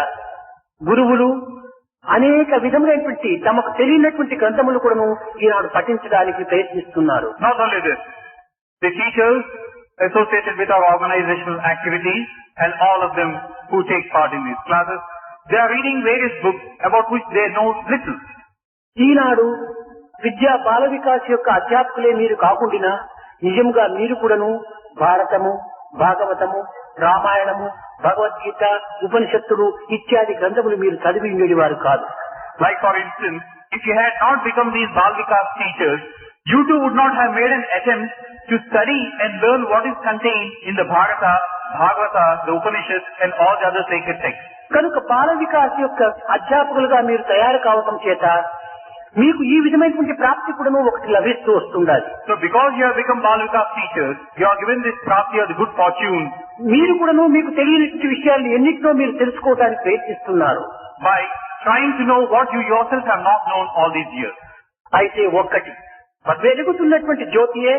గురువులు అనేక విధములైనటువంటి తమకు తెలియనటువంటి గ్రంథములు కూడాను ఈనాడు పఠించడానికి ప్రయత్నిస్తున్నారు. Not only this, the teachers associated with our organizational activities and all of them who take part in these classes, they are reading various books about which they know little. ఈనాడు విద్యా బాల వికాస్ యొక్క అధ్యాపకులే మీరు కాకుండా నిజంగా మీరు కూడాను భారతము, భాగవతము, రామాయణము, భగవద్గీత, ఉపనిషత్తులు ఇత్యాది గ్రంథములు మీరు చదివి ఉండేవారు కాదు. Like for instance, if you had not become these Bal Vikas teachers, you too would not have made an attempt to study and learn what is contained in the Bharata, Bhagavata, the Upanishads and all the other sacred texts. కనుక బాల వికాస్ యొక్క అధ్యాపకులుగా మీరు తయారు కావటం చేత మీకు ఈ విధమైనటువంటి ప్రాప్తి కూడా ఒకటి లభిస్తూ వస్తుండాలి. So because you have become Bal Vikas teachers, you are given this prapti or the good fortune. మీరు కూడాను మీకు తెలియని విషయాలను ఎన్నిటినో మీరు తెలుసుకోవడానికి ప్రయత్నిస్తున్నారు. By trying to know what you yourself have not known all these years. అయితే ఒక్కటి, వెలుగుతున్నటువంటి జ్యోతియే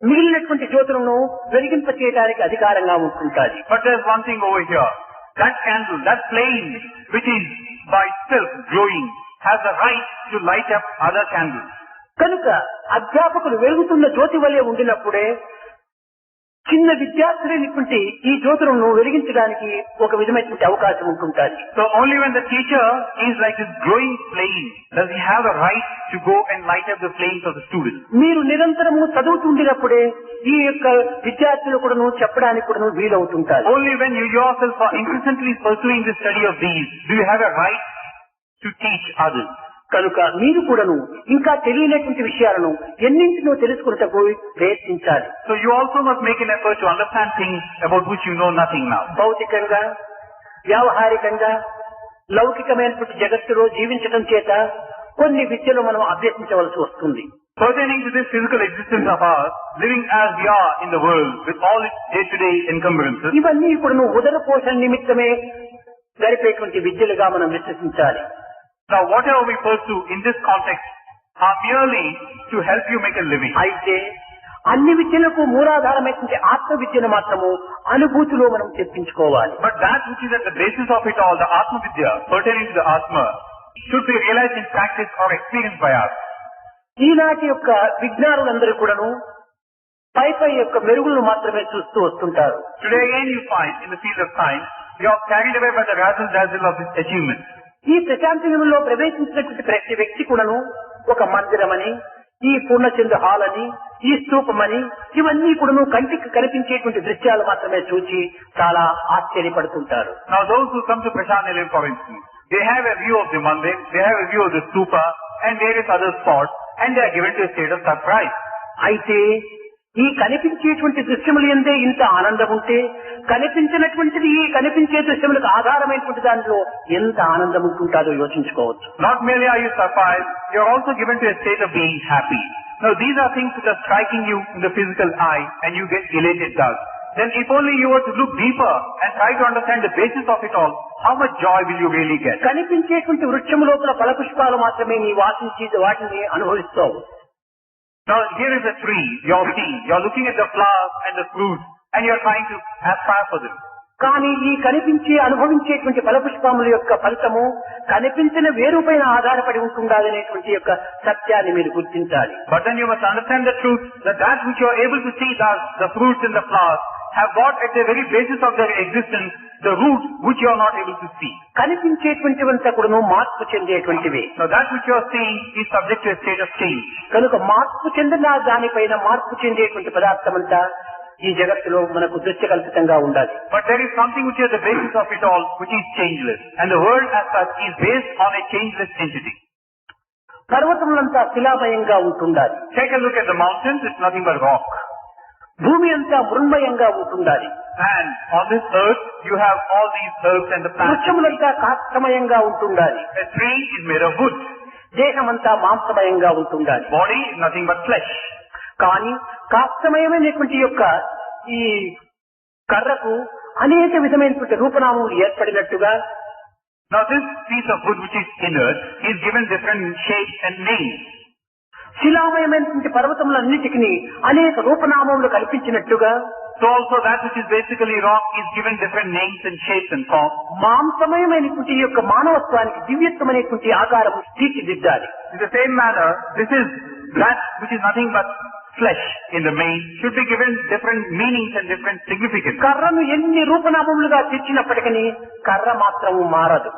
మిగిలినటువంటి జ్యోతులను వెలిగింప చేయడానికి అధికారంగా ఉంటుంటాది. But there's one thing over here. That candle, that flame, which is by itself glowing, has the right to light up other candles. కనుక అధ్యాపకులు వెలుగుతున్న జ్యోతి వలె ఉండినప్పుడే చిన్న విద్యార్థులైనటువంటి ఈ జ్యోతులను వెలిగించడానికి ఒక విధమైనటువంటి అవకాశం ఉంటుంటాది. So only when the teacher is like this glowing flame does he have the right to go and light up the flames of the students. మీరు నిరంతరము చదువుతుండినప్పుడే ఈ యొక్క విద్యార్థులు కూడాను చెప్పడానికి కూడాను వీలవుతుంటారు. Only when you yourself are incessantly pursuing the study of these do you have a right to teach others. కనుక మీరు కూడాను ఇంకా తెలియనటువంటి విషయాలను ఎన్నింటినో తెలుసుకున్నటకు ప్రయత్నించాలి. So you also must make an effort to understand things about which you know nothing now. భౌతికంగా, వ్యావహారికంగా, లౌకికమైనటువంటి జగత్తులో జీవించడం చేత కొన్ని విద్యలు మనం అభ్యసించవలసి వస్తుంది. Pertaining to this physical existence of ours, living as we are in the world with all its day-to-day encumbrances, ఇవన్నీ కూడాను ఉదర పోషణ నిమిత్తమే గడిపేటువంటి విద్యలుగా మనం విశ్వసించాలి. now whatever we pursue in this context are merely to help you make a living. అయితే అన్ని విద్యలకు మూలాధారమైనటువంటి ఆత్మ విద్యను మాత్రము అనుభూతిలో మనం తెప్పించుకోవాలి. But that which is at the basis of it all, the Atma Vidya, pertaining to the Atma, should be realized in practice or experienced by us. ఈనాటి యొక్క విజ్ఞానులందరూ కూడాను పై యొక్క మెరుగులను మాత్రమే చూస్తూ వస్తుంటారు. Today again you find in the field of science, you are carried away by the razzle dazzle of this achievement. ఈ ప్రశాంతిలో ప్రవేశించినటువంటి ప్రతి వ్యక్తి కూడాను ఒక మందిరమని, ఈ పూర్ణచంద్ర హాల్ అని, ఈ స్తూపమని, ఇవన్నీ కూడాను కంటికి కనిపించేటువంటి దృశ్యాలు మాత్రమే చూచి చాలా ఆశ్చర్యపడుతుంటారు. Now those who come to Prashant Nilayam, for instance, they have a view of the mandir, they have a view of the stupa and various other spots, and they are given to a state of surprise. అయితే ఈ కనిపించేటువంటి దృశ్యములు ఎందే ఇంత ఆనందం ఉంటే కనిపించినటువంటిది ఈ కనిపించే దృశ్యములకు ఆధారమైనటువంటి దాంట్లో ఎంత ఆనందం ఉంటుందో యోచించుకోవచ్చు. Not merely are you surprised, you are also given to a state of being happy. Now these are things which are striking you in the physical eye and you get elated thus. then if only you were to look deeper and try to understand the basis of it all, how much joy will you really get? కనిపించేటువంటి వృక్షము లోపల ఫలపుష్పాలు మాత్రమే నీ వాసించి వాటిని అనుభవిస్తావు. Now here is a tree, you're seeing, you're looking at the flowers and the fruits and you're trying to aspire for them. కానీ ఈ కనిపించి అనుభవించేటువంటి ఫలపుష్పముల యొక్క ఫలితము కనిపించిన వేరుపైన ఆధారపడి ఉంటుందనేటువంటి యొక్క సత్యాన్ని మీరు గుర్తించాలి. But then you must understand the truth that which you are able to see, thus the fruits and the flowers, have got at the very basis of their existence the roots which you are not able to see. కనిపించేటువంటివంతా కూడాను మార్పు చెందేటువంటివి. Now that which you are seeing is subject to a state of change. కనుక మార్పు చెందిన దానిపైన మార్పు చెందేటువంటి పదార్థం అంతా ఈ జగత్తులో మనకు దృశ్యకల్పితంగా ఉండాలి. But there is something which is the basis of it all, which is changeless. And the world as such is based on a changeless entity. పర్వతములంతా శిలామయంగా ఉంటుండాలి. Take a look at the mountains, it's nothing but rock. భూమి అంతా మృణ్మయంగా ఉంటుండాలి. And on this earth, you have all these herbs and the plants. వృక్షములంతా కాష్టమయంగా ఉంటుండాలి. A tree is made of wood. దేహమంతా మాంసమయంగా ఉంటుండాలి. Body is nothing but flesh. కానీ కాష్టమయమైనటువంటి యొక్క ఈ కర్రకు అనేక విధమైనటువంటి రూపనామములు ఏర్పడినట్టుగా, Now this piece of wood which is inert is given different shapes and names. శిలామయమైనటువంటి పర్వతములన్నిటికీ అనేక రూపనామములు కల్పించినట్టుగా, So also that which is basically rock is given different names and shapes and forms. మాంసమయమైనటువంటి ఈ యొక్క మానవత్వానికి దివ్యత్వమైనటువంటి ఆకారం తీర్చిదిద్దాలి. In the same manner, this is that which is nothing but flesh in the main should be given different meanings and different significance. కర్రను ఎన్ని రూపనామములుగా తెచ్చినప్పటికీ కర్ర మాత్రము మారదు.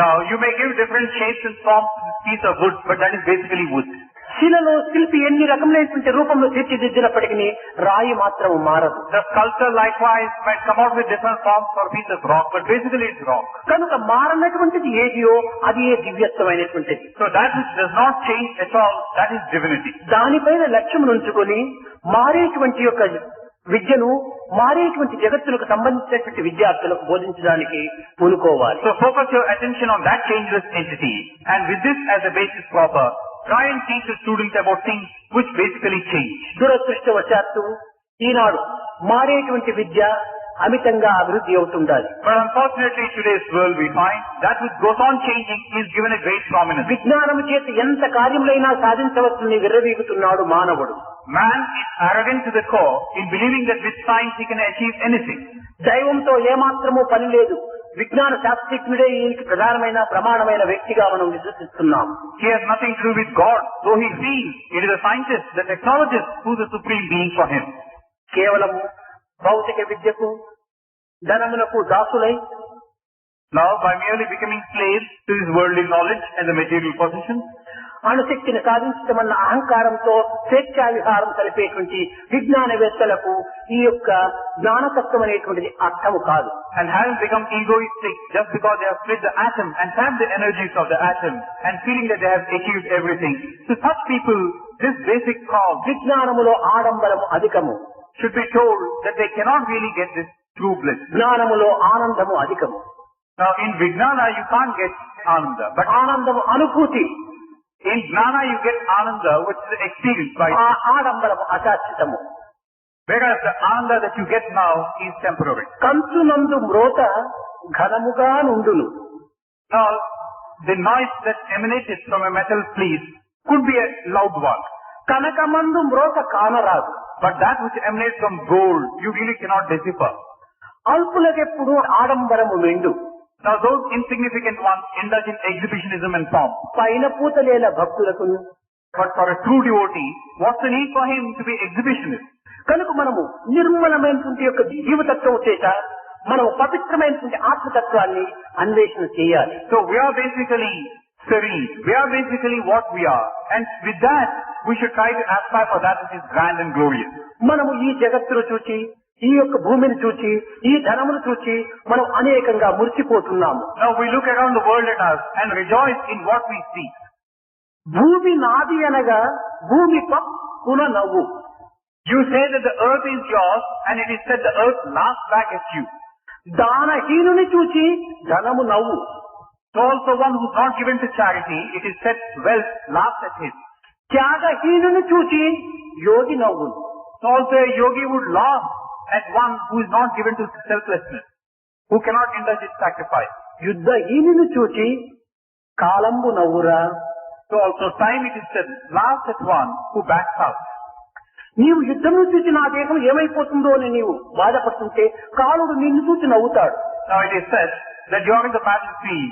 Now you may give different shapes and forms to this piece of wood, but that is basically wood. శిలలో శిల్పి ఎన్ని రకములైనటువంటి రూపంలో తీర్చిదిద్దినప్పటికీ రాయి మాత్రము మారదు. The sculptor likewise might come out with different forms for a piece of rock, but basically it's rock. కనుక మారనటువంటిది ఏదియో అది ఏ దివ్యత్వమైనటువంటిది. So that which does not change at all, that is divinity. దానిపైన లక్ష్యం ఉంచుకొని మారేటువంటి యొక్క విద్యను మారేటువంటి జగత్తులకు సంబంధించినటువంటి విద్యార్థులకు బోధించడానికి పూనుకోవాలి. So focus your attention on that changeless entity, and with this as a basis proper, try and teach the students about things which basically change. దురదృష్టవశాత్తు ఈనాడు మారేటువంటి విద్య అమితంగా అభివృద్ధి అవుతుండాలి. But unfortunately in today's world we find that which goes on changing is given a great prominence. విజ్ఞానము చేత ఎంత కార్యములైనా సాధించవచ్చునని విర్రవీగుతున్నాడు మానవుడు. Man is arrogant to the core in believing that with science he can achieve anything. దైవంతో ఏమాత్రమూ పని లేదు, విజ్ఞాన శాస్త్రజ్ఞుడే ఈయనకి ప్రధానమైన ప్రమాణమైన వ్యక్తిగా మనం విశ్వసిస్తున్నాం. He has nothing to do with God, though he feels it is the scientist, the technologist who is the supreme being for him. కేవలం భౌతిక విద్యకు ధనమునకు దాసులై, Now by merely becoming slaves to his worldly knowledge and the material possessions, అణుశక్తిని సాధించటమన్న అహంకారంతో స్వేచ్ఛా విహారం కలిపేటువంటి విజ్ఞానవేత్తలకు ఈ యొక్క జ్ఞానతత్వం అనేటువంటిది అర్థము కాదు. and having become egoistic just because they have split the atom and tapped the energies of the atom and feeling that they have achieved everything, to such people this basic cause విజ్ఞానములో ఆడంబరము అధికము, should be told that they cannot really get this true bliss. జ్ఞానములో ఆనందము అధికము. Now in Vijnana you can't get Ananda, but ఆనందము అనుభూతి, in Jnana you get Ananda which is experienced by, ఆ ఆడంబరము అశాశ్వతము. whereas the Ananda that you get now is temporary. కంచునందు మ్రోత ఘనముగా నుండును. Now the noise that emanated from a metal fleece could be a loud one, కనకమందు మ్రోత కానరాదు. but that which emanates from gold you really cannot decipher. అల్పులకెప్పుడు ఆడంబరము మెండు. Now those insignificant ones indulge in exhibitionism and pomp. పైన పూతలేల భక్తులకును. But for a true devotee, what's the need for him to be exhibitionist? కనుక మనము నిర్మలమైనటువంటి యొక్క జీవతత్వం చేత మనం పవిత్రమైనటువంటి ఆత్మతత్వాన్ని అన్వేషణ చేయాలి. So we are basically serene. We are basically what we are. And with that, we should try to aspire for that which is grand and glorious. మనము ఈ జగత్తును చూచి, ఈ యొక్క భూమిని చూచి, ఈ ధనమును చూచి మనం అనేకంగా మురిసిపోతున్నాము. Now we look around the world at us and rejoice in what we see. భూమి నాది అనగా భూమి పక్కున నవ్వు. You say that the earth is yours and it is said the earth laughs back at you. దానహీనుని చూచి ధనము నవ్వు. So also one who is not given to charity, it is said wealth laughs at him. త్యాగహీనుని చూచి యోగి నవ్వు. So also a yogi would laugh at one who is not given to selflessness, who cannot indulge in sacrifice. యుద్ధహీనుని చూచి కాలంబు నవ్వురా. So also time, it is said, laughs at one who backs out. నీవు యుద్ధము చూసి నా దేహం ఏమైపోతుందో అని నీవు బాధపడుతుంటే కాలుడు నిన్ను చూసి నవ్వుతాడు. Now it is said that you are in the battlefield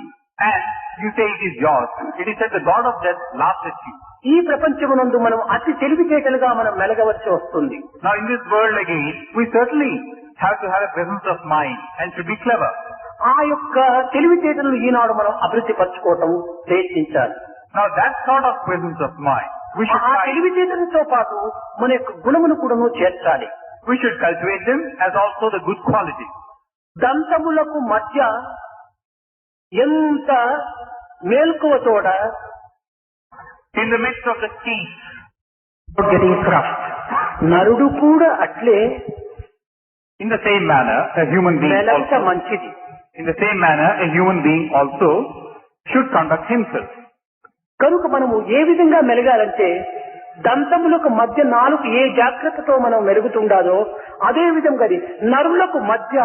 and you say it is yours. It is said the God of death laughs at you. ఈ ప్రపంచమునందు మనం అతి తెలివితేటలుగా మనం మెలగవలసి వస్తుంది. Now in this world again, we certainly have to have a presence of mind and to be clever. ఆ యొక్క తెలివితేటలను ఈనాడు మనం అభివృద్ధి పరచుకోవటం ప్రయత్నించాలి. Now that sort of presence of mind, we should ఆ try, తెలివితేటలతో పాటు మన యొక్క గుణమును కూడాను చేర్చాలి. we should cultivate them as also the good qualities. దంతములకు మధ్య ఎంత మేల్కువతోడ In the midst of the teeth, getting crushed. నరుడు కూడా అట్లే in the same manner, a human being మెలంత also, మంచిది. in the same manner, a human being also should conduct himself. కనుక మనము ఏ విధంగా మెలగాలంటే దంతములకు మధ్య నాలుగు ఏ జాగ్రత్తతో మనం మెలుగుతుండాలో అదే విధంగా నరులకు మధ్య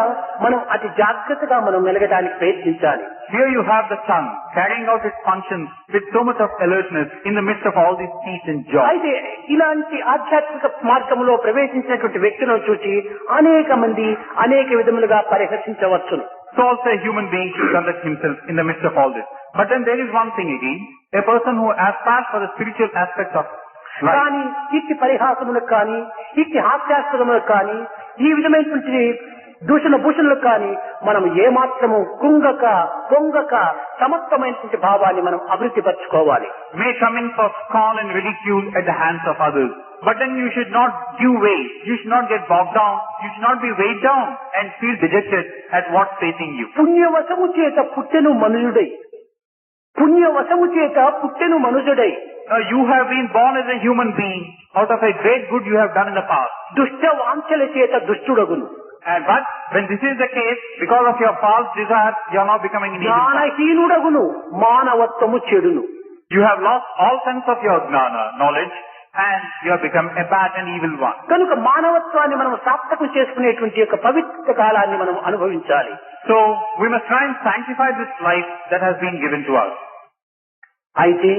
మనం అతి జాగ్రత్తగా మనం మెలగడానికి ప్రయత్నించాలి. Here you have the tongue carrying out its functions with so much of alertness in the midst of all these teeth and jaws. అయితే ఇలాంటి ఆధ్యాత్మిక మార్గంలో ప్రవేశించినటువంటి వ్యక్తులను చూసి అనేక మంది అనేక విధములుగా పరిహసించవచ్చును. So also a human being should conduct himself in the midst of all this. But then there is one thing again, a person who aspires for the spiritual aspect of life. కానీ ఇట్టి పరిహాసములకు కానీ ఇట్టి హాస్యాస్పదములకు కానీ ఈ విధమైనటువంటి దూషణ భూషణలకు కానీ మనం ఏమాత్రము కుంగక పొంగక సమర్థమైనటువంటి భావాన్ని మనం అభివృద్ధి పరచుకోవాలి. May come in for scorn and ridicule at the hands of others. But then you should not give way. You should not get bogged down. You should not be weighed down and feel dejected at what's facing you. పుణ్యవశము చేత పుట్టెను మనుజుడై, పుణ్యవశము చేత పుట్టెను మనుజుడై. You have been born as a human being out of a great good you have done in the past. దుష్ట వాంఛల చేత దుష్టుడగును. But when this is the case, because of your false desire, you are now becoming an evil person. జ్ఞానహీనుడగును మానవత్వము చెడును. You have lost all sense of your gnana, knowledge, and you have become a bad and evil one. కనుక మానవత్వాన్ని మనం సార్థకం చేసుకునేటువంటి యొక్క పవిత్ర కాలాన్ని మనం అనుభవించాలి. So we must try and sanctify this life that has been given to us. అయితే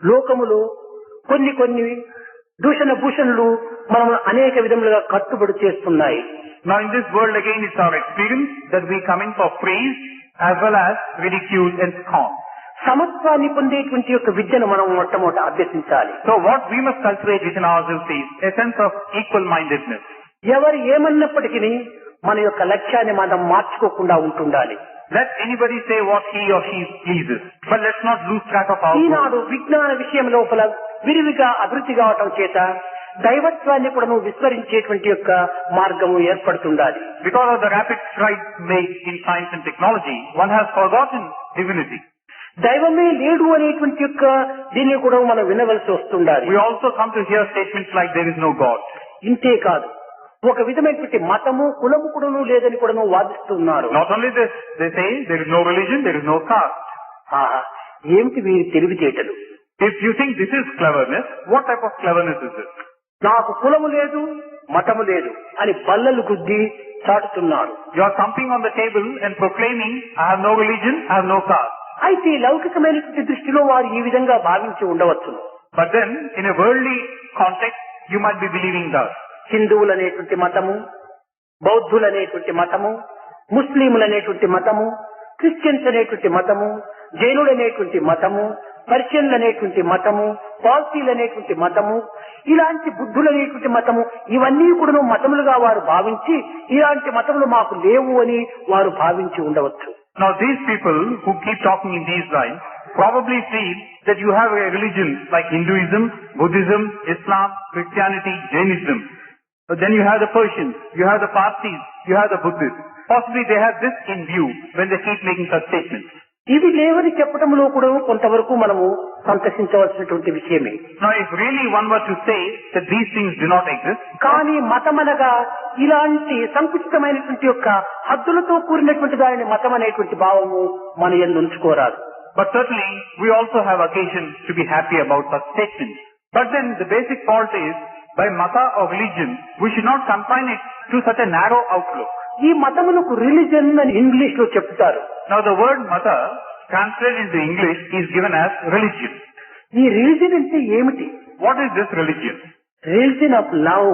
లోకములో కొన్ని దూషణ భూషణలు మనం అనేక విధములుగా కట్టుబడి చేస్తున్నాయి. Now in this world again, it's our experience that we come in for praise as well as ridicule and scorn. సమత్వాన్ని పొందేటువంటి యొక్క విద్యను మనం మొట్టమొదట అభ్యసించాలి. So what we must cultivate within ourselves is a sense of equal-mindedness. ఎవరు ఏమన్నప్పటికీ మన యొక్క లక్ష్యాన్ని మనం మార్చుకోకుండా ఉంటుండాలి. Let anybody say what he or she pleases, but let's not lose track of our goal. ఈనాడు విజ్ఞాన విషయం లోపల విరివిగా అభివృద్ధి కావటం చేత దైవత్వాన్ని కూడా విస్మరించేటువంటి యొక్క మార్గము ఏర్పడుతుండాలి. Because of the rapid strides made in science and technology, one has forgotten divinity. దైవమే లేడు అనేటువంటి యొక్క దీన్ని కూడా మనం వినవలసి వస్తుండాలి. We also come to hear statements like there is no God. ఇంతే కాదు, ఒక విధమైనటువంటి మతము కులము కూడాను లేదని కూడా వాదిస్తున్నారు. Not only this, they say there is no religion, there is no caste. ఏమిటి వీరి తెలివితేటలు? If you think this is cleverness, what type of cleverness is this? నాకు కులము లేదు మతము లేదు అని బల్లలు గుద్ది చాటుతున్నారు. You are thumping on the table and proclaiming, I have no religion, I have no caste. అయితే లౌకికమైనటువంటి దృష్టిలో వారు ఈ విధంగా భావించి ఉండవచ్చును. But then, in a worldly context, you might be believing thus. హిందువులనేటువంటి మతము, బౌద్ధులనేటువంటి మతము, ముస్లింలనేటువంటి మతము, క్రిస్టియన్స్ అనేటువంటి మతము, జైనులనేటువంటి మతము, పర్షియన్లు అనేటువంటి మతము, పార్సీలు అనేటువంటి మతము, ఇలాంటి బుద్ధులనేటువంటి మతము, ఇవన్నీ కూడా మతములుగా వారు భావించి ఇలాంటి మతములు మాకు లేవు అని వారు భావించి ఉండవచ్చు. Now these people who keep talking in these lines probably feel that you have a religion like Hinduism, Buddhism, Islam, Christianity, Jainism. But then you have the Persians, you have the Parsis, you have the Buddhists. Possibly they have this in view when they keep making such statements. ఇవి లేవని చెప్పడంలో కూడా కొంతవరకు మనము సంతసించవలసినటువంటి విషయమే. Now if really one were to say that these things do not exist, కానీ మతమనగా ఇలాంటి సంకుచితమైనటువంటి యొక్క హద్దులతో కూడినటువంటి దానిని మతం అనేటువంటి భావము మన యందు ఉంచుకోరాదు. but certainly we also have occasion to be happy about such statements. But then the basic fault is, by mata or religion, we should not confine it to such a narrow outlook. ఈ మతములకు religion అని English లో చెప్తారు. Now the word mata, translated into English, is given as religion. ఈ religion అంటే ఏమిటి? What is this religion? Religion of love.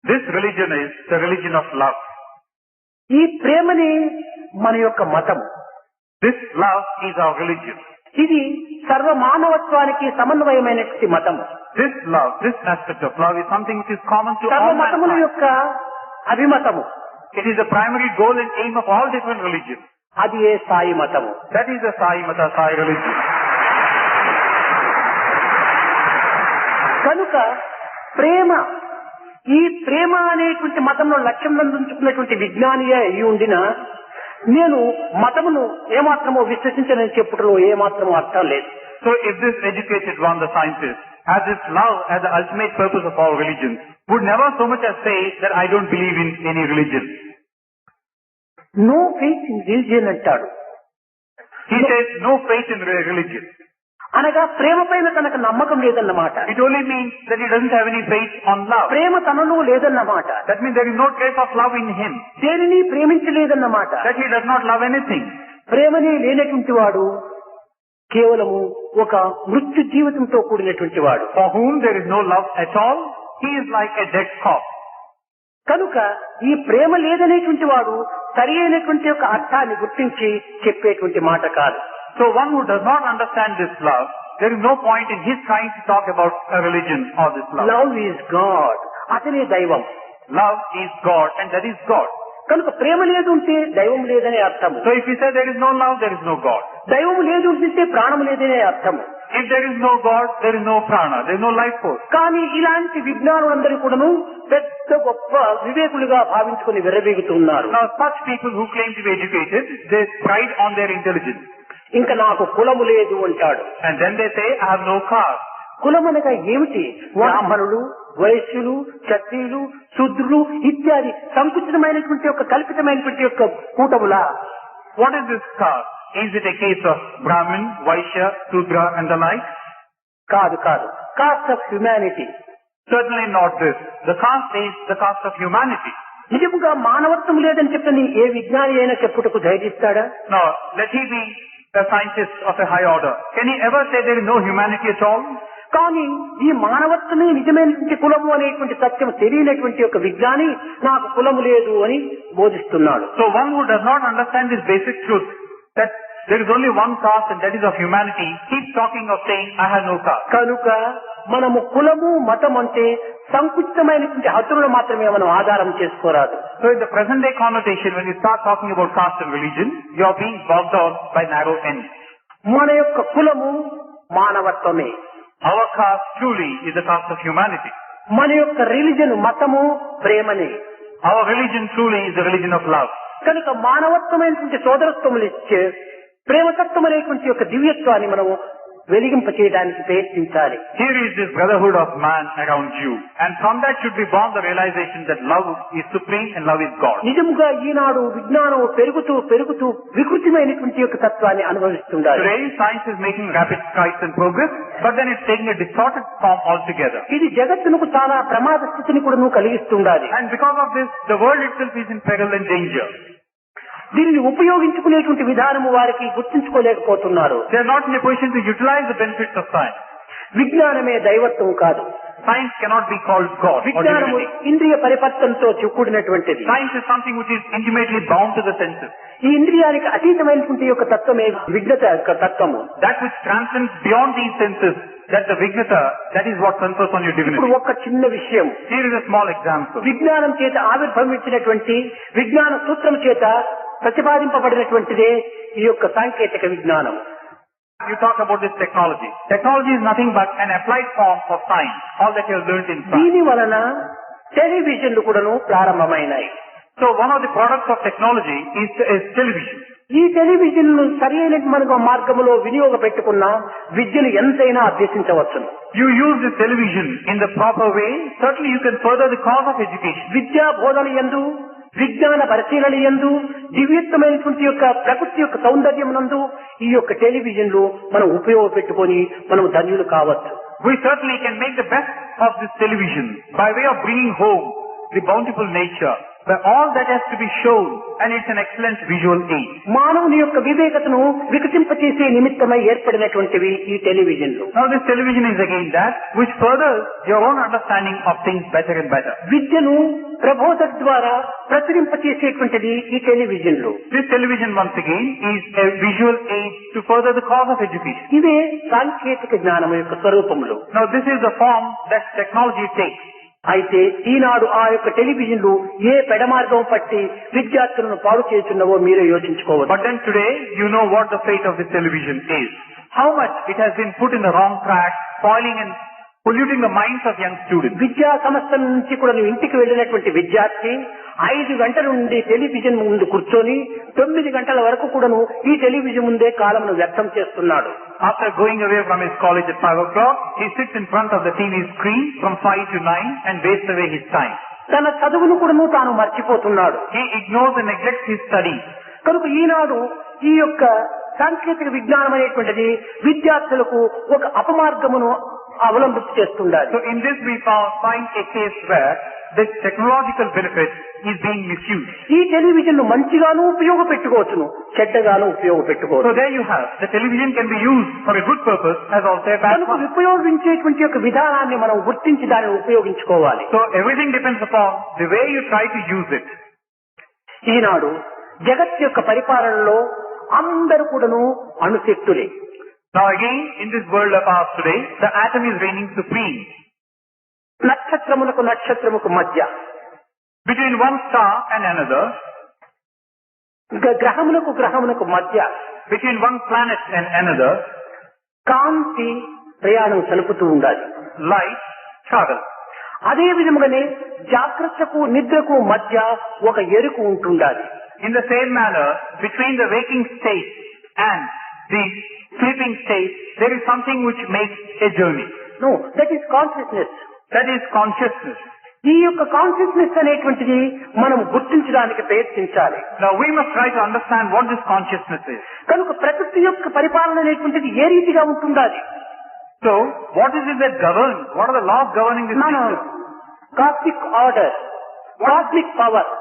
This religion is the religion of love. ఈ ప్రేమని మన యొక్క మతము. This love is our religion. ఇది సర్వ మానవత్వానికి సమన్వయమైనటువంటి మతము. This love, this aspect of love is something which is common to సర్వ all మతముల mankind. యొక్క అభిమతము. It is the primary goal and aim of all different religions. అది ఏ సాయి మతము. That is the Sai Mata, Sai religion. కనుక ప్రేమ, ఈ ప్రేమ అనేటువంటి మతంలో లక్ష్యం ఉంచుకున్నటువంటి విజ్ఞానియే అయి ఉండినా నేను మతమును ఏమాత్రమో విశ్వసించనని చెప్పుటలో ఏమాత్రమో అర్థం లేదు. So if this educated one, the scientist, has this love as the ultimate purpose of our religion, would never so much as say that I don't believe in any religion. No faith in religion అంటాడు. He says no faith in religion. అనగా ప్రేమ పైన తనకు నమ్మకం లేదన్నమాట. It only means that he doesn't have any faith on love. ప్రేమ తనలో లేదన్నమాట. That means there is no trace of love in him. దేనిని ప్రేమించలేదన్నమాట. That he does not love anything. ప్రేమనే లేనటువంటి వాడు కేవలము ఒక మృత్యు జీవితంతో కూడినటువంటి వాడు. For whom there is no love at all, he is like a dead corpse. కనుక ఈ ప్రేమ లేదనేటువంటి వాడు సరి అయినటువంటి యొక్క అర్థాన్ని గుర్తించి చెప్పేటువంటి మాట కాదు. So one who does not understand this love, there is no point in his trying to talk about a religion or this love. Love is God, అతనే దైవం. Love is God and that is God. కనుక ప్రేమ లేదు ఉంటే దైవం లేదనే అర్థము. So if you say there is no love, there is no God. దైవం లేదు ఉంటే ప్రాణం లేదనే అర్థము. If there is no God, there is no prana, there is no life force. కానీ ఇలాంటి విజ్ఞానులందరూ కూడాను పెద్ద గొప్ప వివేకులుగా భావించుకుని విర్రవీగుతున్నారు. Now such people who claim to be educated, they pride on their intelligence. ఇంకా నాకు కులము లేదు అంటాడు. And then they say, I have no caste. కులం అనగా ఏమిటి? బ్రాహ్మణులు, వైశ్యులు, క్షత్రియులు, శూద్రులు ఇత్యాది సంకుచితమైనటువంటి యొక్క కల్పితమైనటువంటి యొక్క కూటములా? What is this caste? Is it a case of Brahmin, Vaishya, Sudra and the like? కాదు కాదు. Cost of humanity. Certainly not this. The caste is the caste of humanity. నిజముగా మానవత్వం లేదని చెప్పని ఏ విజ్ఞాని అయినా చెప్పుటకు ధైర్యిస్తాడా? Now, let he be a scientist of a high order. Can he ever say there is no humanity at all? కానీ ఈ మానవత్వమే నిజమైనటువంటి కులము అనేటువంటి సత్యం తెలియనటువంటి యొక్క విజ్ఞాని నాకు కులము లేదు అని బోధిస్తున్నాడు. So one who does not understand this basic truth, that there is only one caste and that is of humanity, keeps talking of saying, I have no caste. కనుక మనము కులము మతం అంటే సంకుచితమైనటువంటి హద్దులను మాత్రమే మనం ఆధారం చేసుకోరాదు. So in the present day connotation, when you start talking about caste and religion, you are being bogged down by narrow ends. మన యొక్క కులము మానవత్వమే. Our caste truly is the caste of humanity. మన యొక్క రిలీజన్ మతము ప్రేమనే. Our religion truly is the religion of love. కనుక మానవత్వమైనటువంటి సోదరత్వములు ఇచ్చే ప్రేమతత్వం అనేటువంటి యొక్క దివ్యత్వాన్ని మనము వెలిగింప చేయడానికి ప్రయత్నించాలి. Here is this brotherhood of man around you, and from that should be born the realization that love is supreme and love is God. నిజముగా ఈనాడు విజ్ఞానం పెరుగుతూ పెరుగుతూ వికృతమైనటువంటి యొక్క తత్వాన్ని అనుభవిస్తుండాలి. Today science is making rapid strides and progress, but then it's taking a distorted form altogether. ఇది జగత్తునకు చాలా ప్రమాద స్థితిని కూడా కలిగిస్తుండాలి. And because of this, the world itself is in peril and danger. దీనిని ఉపయోగించుకునేటువంటి విధానము వారికి గుర్తించుకోలేకపోతున్నారు. They are not in a position to utilize the benefits of science. విజ్ఞానమే దైవత్వం కాదు. Science cannot be called God or విజ్ఞానము divinity. ఇంద్రియ పరిపర్తనతో కూడినటువంటిది. Science is something which is intimately bound to the senses. ఈ ఇంద్రియానికి అతీతమైనటువంటి యొక్క తత్వమే విజ్ఞత యొక్క తత్వము. That which transcends beyond these senses, that the Vignata, that is what confers on your ఇప్పుడు divinity. ఒక చిన్న విషయం. Here is a small example. విజ్ఞానం చేత ఆవిర్భవించినటువంటి విజ్ఞాన సూత్రం చేత ప్రతిపాదింపబడినటువంటిదే ఈ యొక్క సాంకేతిక విజ్ఞానం. You talk about this technology. Technology is nothing but an applied form of science, all that you have learnt in science. దీని వలన టెలివిజన్లు కూడాను ప్రారంభమైనాయి. So one of the products of technology is television. ఈ టెలివిజన్ సరి అయిన మనకు మార్గంలో వినియోగ పెట్టుకున్న విద్యను ఎంతైనా అభ్యసించవచ్చును. You use this television in the proper way, certainly you can further the cause of education. విద్యా బోధన యందు, విజ్ఞాన పరిశీలన యందు, దివ్యత్వమైనటువంటి యొక్క ప్రకృతి యొక్క సౌందర్యం నందు ఈ యొక్క టెలివిజన్లు మనం ఉపయోగపెట్టుకొని మనం ధన్యులు కావచ్చు. We certainly can make the best of this television by way of bringing home the bountiful nature, where all that has to be shown, and it's an excellent visual aid. మానవుని యొక్క వివేకతను వికసింపచేసే నిమిత్తమై ఏర్పడినటువంటివి ఈ టెలివిజన్లు. Now this television is again that which furthers your own understanding of things better and better. విద్యను ప్రబోధక ద్వారా ప్రచురింపచేసేటువంటిది ఈ టెలివిజన్లు. This television once again is a visual aid to further the cause of education. ఇవే సాంకేతిక జ్ఞానం యొక్క స్వరూపములు. Now this is the form that technology takes. అయితే ఈనాడు ఆ యొక్క టెలివిజన్లు ఏ పెడమార్గం పట్టి విద్యార్థులను పాడు చేస్తున్నవో మీరే యోచించుకోవచ్చు. But then today you know what the fate of this television is. How much it has been put in the wrong track, spoiling and polluting the minds of young students. విద్యా సంస్థల నుంచి కూడా ఇంటికి వెళ్ళినటువంటి విద్యార్థి 5 గంటల నుండి టెలివిజన్ ముందు కూర్చొని 9 గంటల వరకు కూడాను ఈ టెలివిజన్ ముందే కాలమును వ్యక్తం చేస్తున్నాడు. After going away from his college at 5 o'clock, he sits in front of the TV screen from 5 to 9 and wastes away his time. తన చదువును కూడాను తాను మర్చిపోతున్నాడు. He ignores and neglects his studies. కనుక ఈనాడు ఈ యొక్క సాంకేతిక విజ్ఞానం అనేటువంటిది విద్యార్థులకు ఒక అపమార్గమును అవలంబించి చేస్తుండాలి. So in this we find a case where this technological benefit is being misused. ఈ television మంచిగాను ఉపయోగపెట్టుకోవచ్చును, చెడ్డగాను ఉపయోగపెట్టుకోవచ్చు. So there you have, the television can be used for a good purpose as also a bad one. ఉపయోగించేటువంటి యొక్క విధానాన్ని మనం గుర్తించి దాన్ని ఉపయోగించుకోవాలి. So everything depends upon the way you try to use it. ఈనాడు జగత్ యొక్క పరిపాలనలో అందరూ కూడాను అణుశక్తులే. Now again, in this world of ours today, the atom is reigning supreme. నక్షత్రములకు నక్షత్రముకు మధ్య, between one star and another, గ్రహములకు గ్రహములకు మధ్య, between one planet and another, కాంతి ప్రయాణం సలుపుతూ ఉండాలి. light travel. అదే విధముగానే జాగ్రత్తకు నిద్రకు మధ్య ఒక ఎరుకు ఉంటుండాలి. In the same manner, between the waking state and the sleeping state, there is something which makes a journey. No, that is consciousness. That is consciousness. ఈ యొక్క కాన్షియస్నెస్ అనేటువంటిది మనం గుర్తించడానికి ప్రయత్నించాలి. Now we must try to understand what this consciousness is. కనుక ప్రకృతి యొక్క పరిపాలన అనేటువంటిది ఏ రీతిగా ఉంటుండాలి? So what is it that governs? What are the laws governing this nature? Cosmic order, cosmic power.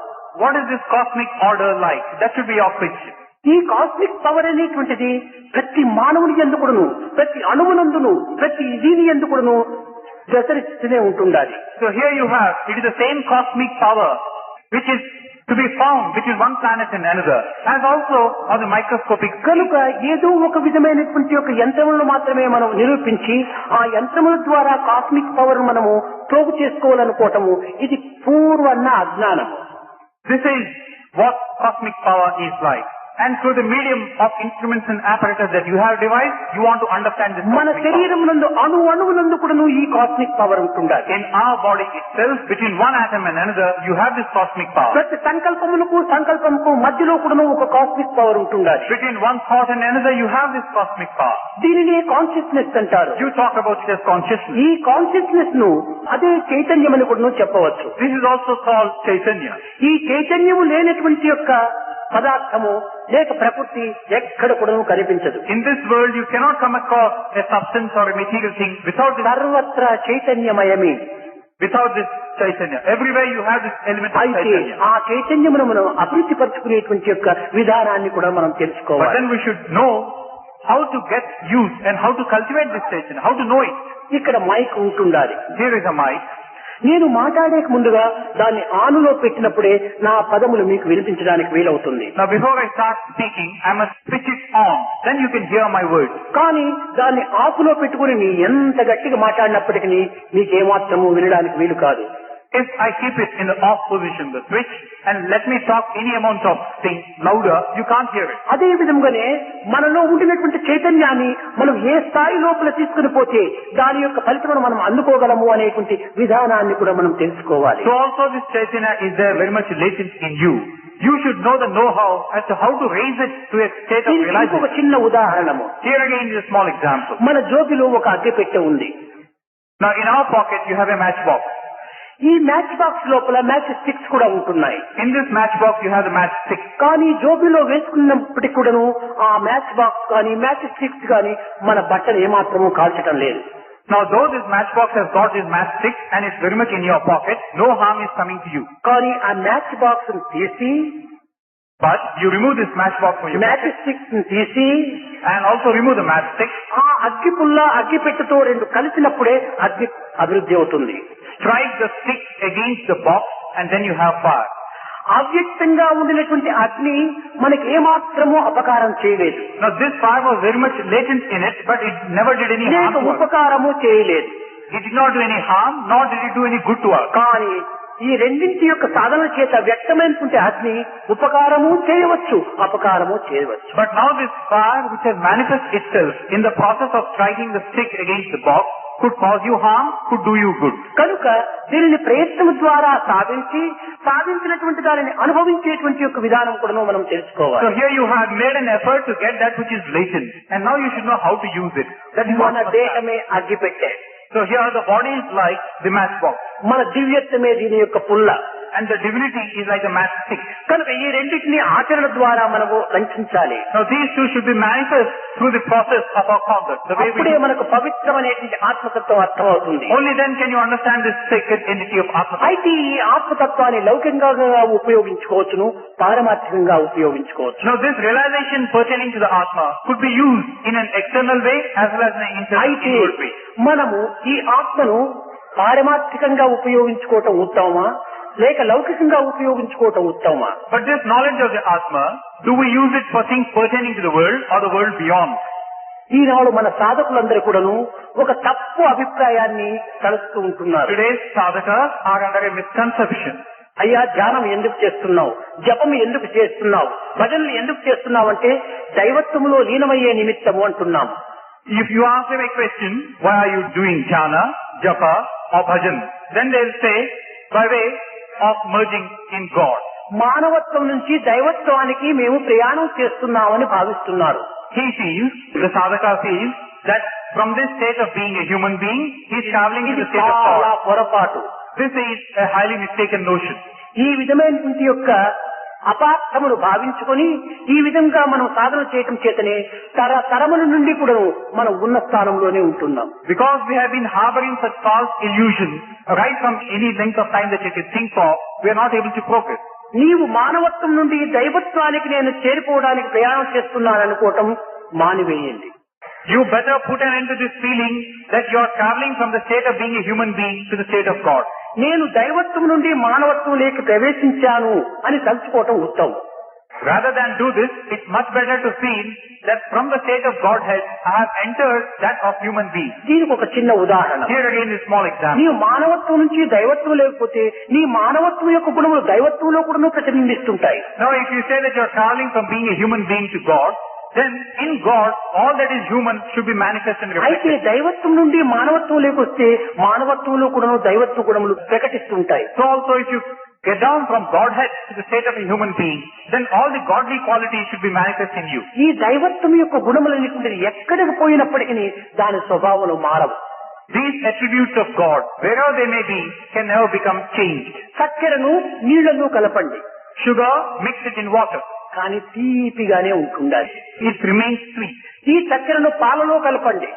What is this cosmic order like? That should be your question. ఈ cosmic power అనేటువంటిది ప్రతి మానవుని ఎందుకును, ప్రతి అణువునందును, ప్రతి దీని ఎందుకును ప్రసరిస్తూనే ఉంటుండాలి. So here you have, it is the same cosmic power which is to be found between one planet and another, as also on the microscopic scale. కనుక ఏదో ఒక విధమైనటువంటి ఒక యంత్రములను మాత్రమే మనం నిరూపించి ఆ యంత్రముల ద్వారా కాస్మిక్ పవర్ మనము ప్రోగు చేసుకోవాలనుకోవటము ఇది పూర్వన్న అజ్ఞానం. This is what cosmic power is like. And through the medium of instruments and apparatus that you have devised, you want to understand this మన cosmic power. శరీరం నందు అణువునందు కూడాను ఈ కాస్మిక్ పవర్ ఉంటుండాలి. In our body itself, between one atom and another, you have this cosmic power. ప్రతి సంకల్పముకు మధ్యలో కూడాను ఒక కాస్మిక్ పవర్ ఉంటుండాలి. Between one thought and another, you have this cosmic power. దీనినే కాన్షియస్నెస్ అంటారు. You talk about it as consciousness. ఈ consciousness ను అదే చైతన్యం అని కూడా చెప్పవచ్చు. This is also called Chaitanya. ఈ చైతన్యము లేనటువంటి యొక్క పదార్థము లేక ప్రకృతి ఎక్కడ కూడా కనిపించదు. In this world, you cannot come across a substance or a material thing without this, సర్వత్రా చైతన్యమయమే. without this Chaitanya. Everywhere you have this element of అయితే Chaitanya. ఆ చైతన్యమును మనం అభివృద్ధి పరుచుకునేటువంటి యొక్క విధానాన్ని కూడా మనం But తెలుసుకోవాలి. then we should know how to get use and how to cultivate this Chaitanya, how to know it. ఇక్కడ మైక్ ఉంటుండాలి. Here is a mic. నేను మాట్లాడేక ముందుగా దాన్ని ఆనులో పెట్టినప్పుడే నా పదములు మీకు వినిపించడానికి వీలవుతుంది. Now before I start speaking, I must switch it on. Then you can hear my words. కానీ దాన్ని ఆఫ్లో పెట్టుకుని నీ ఎంత గట్టిగా మాట్లాడినప్పటికీ నీకేమాత్రము వినడానికి వీలు కాదు. If I keep it in the off position, the switch, and let me talk any amount of thing louder, you can't hear it. అదే విధంగానే మనలో ఉండినటువంటి చైతన్యాన్ని మనం ఏ స్థాయి లోపల తీసుకుని పోతే దాని యొక్క ఫలితమును మనం అందుకోగలము అనేటువంటి విధానాన్ని కూడా మనం తెలుసుకోవాలి. So also this Chaitanya is there very much latent in you. You should know the know-how as to how to raise it to a state of దీనికి ఒక realization. చిన్న ఉదాహరణము. Here again is a small example. మన జోబిలో ఒక అగ్గిపెట్టె ఉంది. Now in our pocket you have a matchbox. ఈ match box లోపల match sticks కూడా ఉంటున్నాయి. In this matchbox you have the matchstick. కానీ జోబిలో వేసుకున్నప్పటికీ కూడాను ఆ మ్యాచ్ బాక్స్ కానీ మ్యాచ్ స్టిక్స్ కానీ మన బట్టలు ఏమాత్రము కాల్చడం లేదు. Now, though this matchbox has got this matchstick and it's very much in your pocket, no harm is coming to you. కానీ ఆ మ్యాచ్ బాక్స్ తీసి, But you remove this matchbox from your match pocket sticks తీసి, and also remove the matchstick. ఆ అగ్గి పుల్ల అగ్గి పెట్టెతో రెండు కలిసినప్పుడే అగ్గి అభివృద్ధి అవుతుంది. Strike the stick against the box and then you have fire. అవ్యక్తంగా ఉండినటువంటి అగ్ని మనకి ఏమాత్రమూ అపకారం చేయలేదు, Now, this fire was very much latent in it, but it never did any harm లేక to us. ఉపకారము చేయలేదు. It did not do any harm, nor did it do any good to us. కానీ ఈ రెండింటి యొక్క సాధన చేత వ్యక్తమైనటువంటి అగ్ని ఉపకారము చేయవచ్చు, అపకారము చేయవచ్చు. But now this fire which has manifested itself in the process of striking the stick against the box could cause you harm, could do you good. కనుక దీనిని ప్రయత్నం ద్వారా సాధించినటువంటి దానిని అనుభవించేటువంటి యొక్క విధానం కూడా మనం So తెలుసుకోవాలి. here you have made an effort to get that which is latent, and now you should know how to use it. That is what మన must happen. దేహమే అగ్గి పెట్టే, So here the body is like the matchbox, మన దివ్యత్వమే దీని యొక్క పుల్ల. and the divinity is like a matchstick. కనుక ఈ రెండింటిని ఆచరణ ద్వారా మనము లంఘించాలి. Now these two should be manifest through the process of our conduct. The way we అప్పుడే do. మనకు పవిత్రమైనటువంటి ఆత్మతత్వం అర్థమవుతుంది. Only then can you understand this sacred entity of Atma. అయితే ఈ ఆత్మతత్వాన్ని లౌకికంగా ఉపయోగించుకోవచ్చును, పారమార్థికంగా ఉపయోగించుకోవచ్చు. Now this realization pertaining to the Atma could be used in an external way as well as in an internal అయితే inward way. మనము ఈ ఆత్మను పారమార్థికంగా ఉపయోగించుకోవటం ఉత్తమమా, లేక లౌకికంగా ఉపయోగించుకోవటం ఉత్తమమా? But this knowledge of the Atma, do we use it for things pertaining to the world or the world beyond? ఈనాడు మన సాధకులందరూ కూడాను ఒక తప్పు అభిప్రాయాన్ని కలుస్తూ ఉంటున్నారు. Today's sadhakas are under a misconception. అయ్యా, ధ్యానం ఎందుకు చేస్తున్నావు, జపం ఎందుకు చేస్తున్నావు, భజనలు ఎందుకు చేస్తున్నావు అంటే దైవత్వములో లీనమయ్యే నిమిత్తము అంటున్నాము. If you ask them a question, why are you doing jhana, japa or bhajan? Then they'll say, by way of merging in God. మానవత్వం నుంచి దైవత్వానికి మేము ప్రయాణం చేస్తున్నామని భావిస్తున్నారు. He feels, the sadhaka feels, that from this state of being a human being, he is traveling to ఇది the state of చాలా God. పొరపాటు. This is a highly mistaken notion. ఈ విధమైనటువంటి యొక్క అపార్థములు భావించుకొని ఈ విధంగా మనం సాధన చేయటం చేతనే తరముల నుండి కూడా మనం ఉన్న స్థానంలోనే ఉంటున్నాం. Because we have been harboring such false illusions, right from any length of time that you can think of, we are not able to progress. నీవు మానవత్వం నుండి దైవత్వానికి నేను చేరిపోవడానికి ప్రయాణం చేస్తున్నాను అనుకోవటం మానివేయండి. You better put an end to this feeling that you are traveling from the state of being a human being to the state of God. నేను దైవత్వం నుండి మానవత్వంలోకి ప్రవేశించాను అని తలుచుకోవటం ఉత్తమం. Rather than do this, it's much better to feel that from the state of Godhead, I have entered that of human being. దీనికి ఒక చిన్న ఉదాహరణ. Here again is small example. నీవు మానవత్వం నుంచి దైవత్వం లేకపోతే నీ మానవత్వం యొక్క గుణములు దైవత్వంలో కూడా ప్రతిబింబిస్తుంటాయి. Now if you say that you are traveling from being a human being to God, then in God, all that is human should be manifest and అయితే reflected. దైవత్వం నుండి మానవత్వంలోకి వస్తే మానవత్వంలో కూడా దైవత్వ గుణములు ప్రకటిస్తుంటాయి. So also if you get down from Godhead to the state of a human being, then all the godly qualities should be manifest in you. ఈ దైవత్వం యొక్క గుణములన్నింటినీ ఎక్కడికి పోయినప్పటికీ దాని స్వభావాలు మారవు. These attributes of God, wherever they may be, can never become changed. చక్కెరను నీళ్లను కలపండి, Sugar, mix it in water. కానీ తీపిగానే ఉంటుండాలి. It remains sweet. ఈ చక్కెరను పాలలో కలపండి,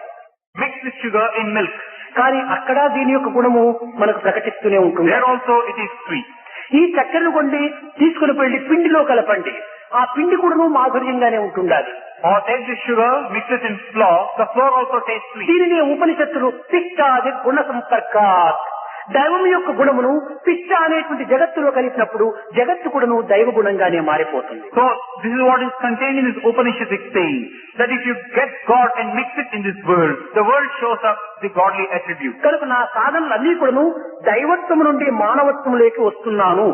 Mix the sugar in milk. కానీ అక్కడ దీని యొక్క గుణము మనకు ప్రకటిస్తూనే ఉంటుంది. There also it is sweet. ఈ చక్కెరను కొండి తీసుకుని వెళ్ళి పిండిలో కలపండి, ఆ పిండి కూడాను మాధుర్యంగానే ఉంటుండాలి. Or take the sugar, mix it in flour, the flour also tastes sweet. దీనిని ఉపనిషత్తులు పిష్టాది గుణ సంపర్కాత్, దైవం యొక్క గుణమును పిష్ట అనేటువంటి జగత్తులో కలిపినప్పుడు జగత్తు కూడాను దైవ గుణంగానే మారిపోతుంది. So this is what is contained in this Upanishadic saying, that if you get God and mix it in this the world shows up the godly attributes. కనుక నా సాధనలన్నీ కూడాను దైవత్వం నుండి మానవత్వంలోకి వస్తున్నాను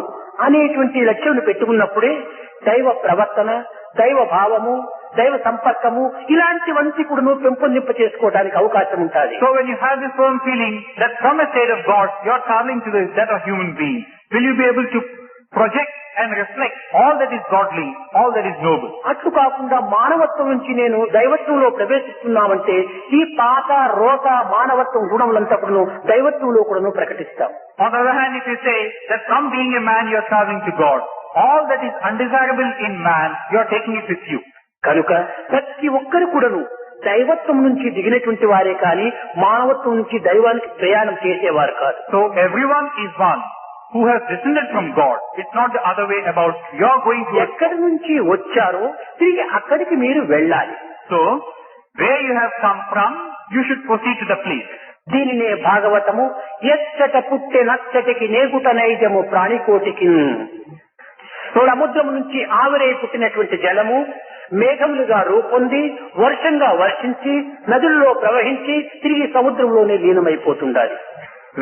అనేటువంటి లక్ష్యం పెట్టుకున్నప్పుడే దైవ ప్రవర్తన, దైవ భావము, దైవ సంపర్కము ఇలాంటివన్నీ కూడాను పెంపొందింప చేసుకోవడానికి అవకాశం ఉంటుంది. So when you have this firm feeling that from a state of God you are traveling to that of human being, will you be able to project and reflect all that is godly, all that is noble? అట్లు కాకుండా మానవత్వం నుంచి నేను దైవత్వంలో ప్రవేశిస్తున్నామంటే ఈ పాత రోత మానవత్వం గుణములంతా కూడాను దైవత్వంలో కూడాను ప్రకటిస్తాం. On the other hand, if you say that from being a man you are traveling to God, all that is undesirable in man, you are taking it with you. కనుక ప్రతి ఒక్కరు కూడాను దైవత్వం నుంచి దిగినటువంటి వారే కానీ మానవత్వం నుంచి దైవానికి ప్రయాణం చేసేవారు కాదు. So everyone is one who has descended from God. It's not the other way about. You are going to. ఎక్కడి నుంచి వచ్చారో తిరిగి అక్కడికి మీరు వెళ్ళాలి. So where you have come from, you should proceed to the place. దీనినే భాగవతము ఎచ్చట పుట్టే నచ్చటికి నేగుట నైజము ప్రాణికోటికి. సముద్రం నుంచి ఆవిరై పుట్టినటువంటి జలము మేఘములుగా రూపొంది వర్షంగా వర్షించి నదుల్లో ప్రవహించి తిరిగి సముద్రంలోనే లీనమైపోతుండాలి.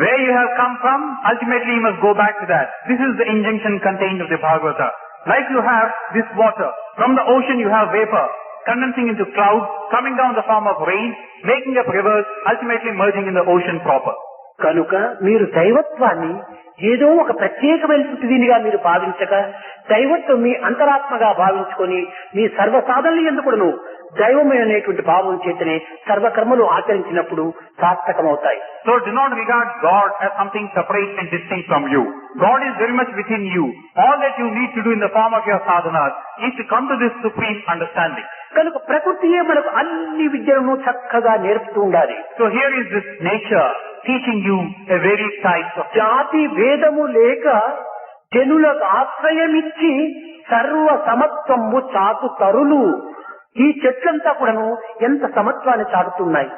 Where you have come from, ultimately you must go back to that. This is the injunction contained of the Bhagavata. Like you have this water, from the ocean you have vapor, condensing into clouds, coming down in the form of rain, making up rivers, ultimately merging in the ocean proper. కనుక మీరు దైవత్వాన్ని ఏదో ఒక ప్రత్యేకమైనటువంటి దీనిగా మీరు భావించక దైవత్వం మీ అంతరాత్మగా భావించుకొని మీ సర్వసాధనలు ఎందుకును దైవమైనటువంటి భావం చేతనే సర్వకర్మలు ఆచరించినప్పుడు సార్థకమవుతాయి. So do not regard God as something separate and distinct from you. God is very much within you. All that you need to do in the form of your sadhanas is to come to this supreme understanding. కనుక ప్రకృతియే మనకు అన్ని విద్యలను చక్కగా నేర్పుతూ ఉండాలి. So here is this nature teaching you a varied types of. జాతి భేదము లేక జనులకు ఆశ్రయమిచ్చి సర్వ సమత్వము చాటు తరులు. ఈ చెట్లంతా కూడాను ఎంత సమత్వాన్ని చాటుతున్నాయి.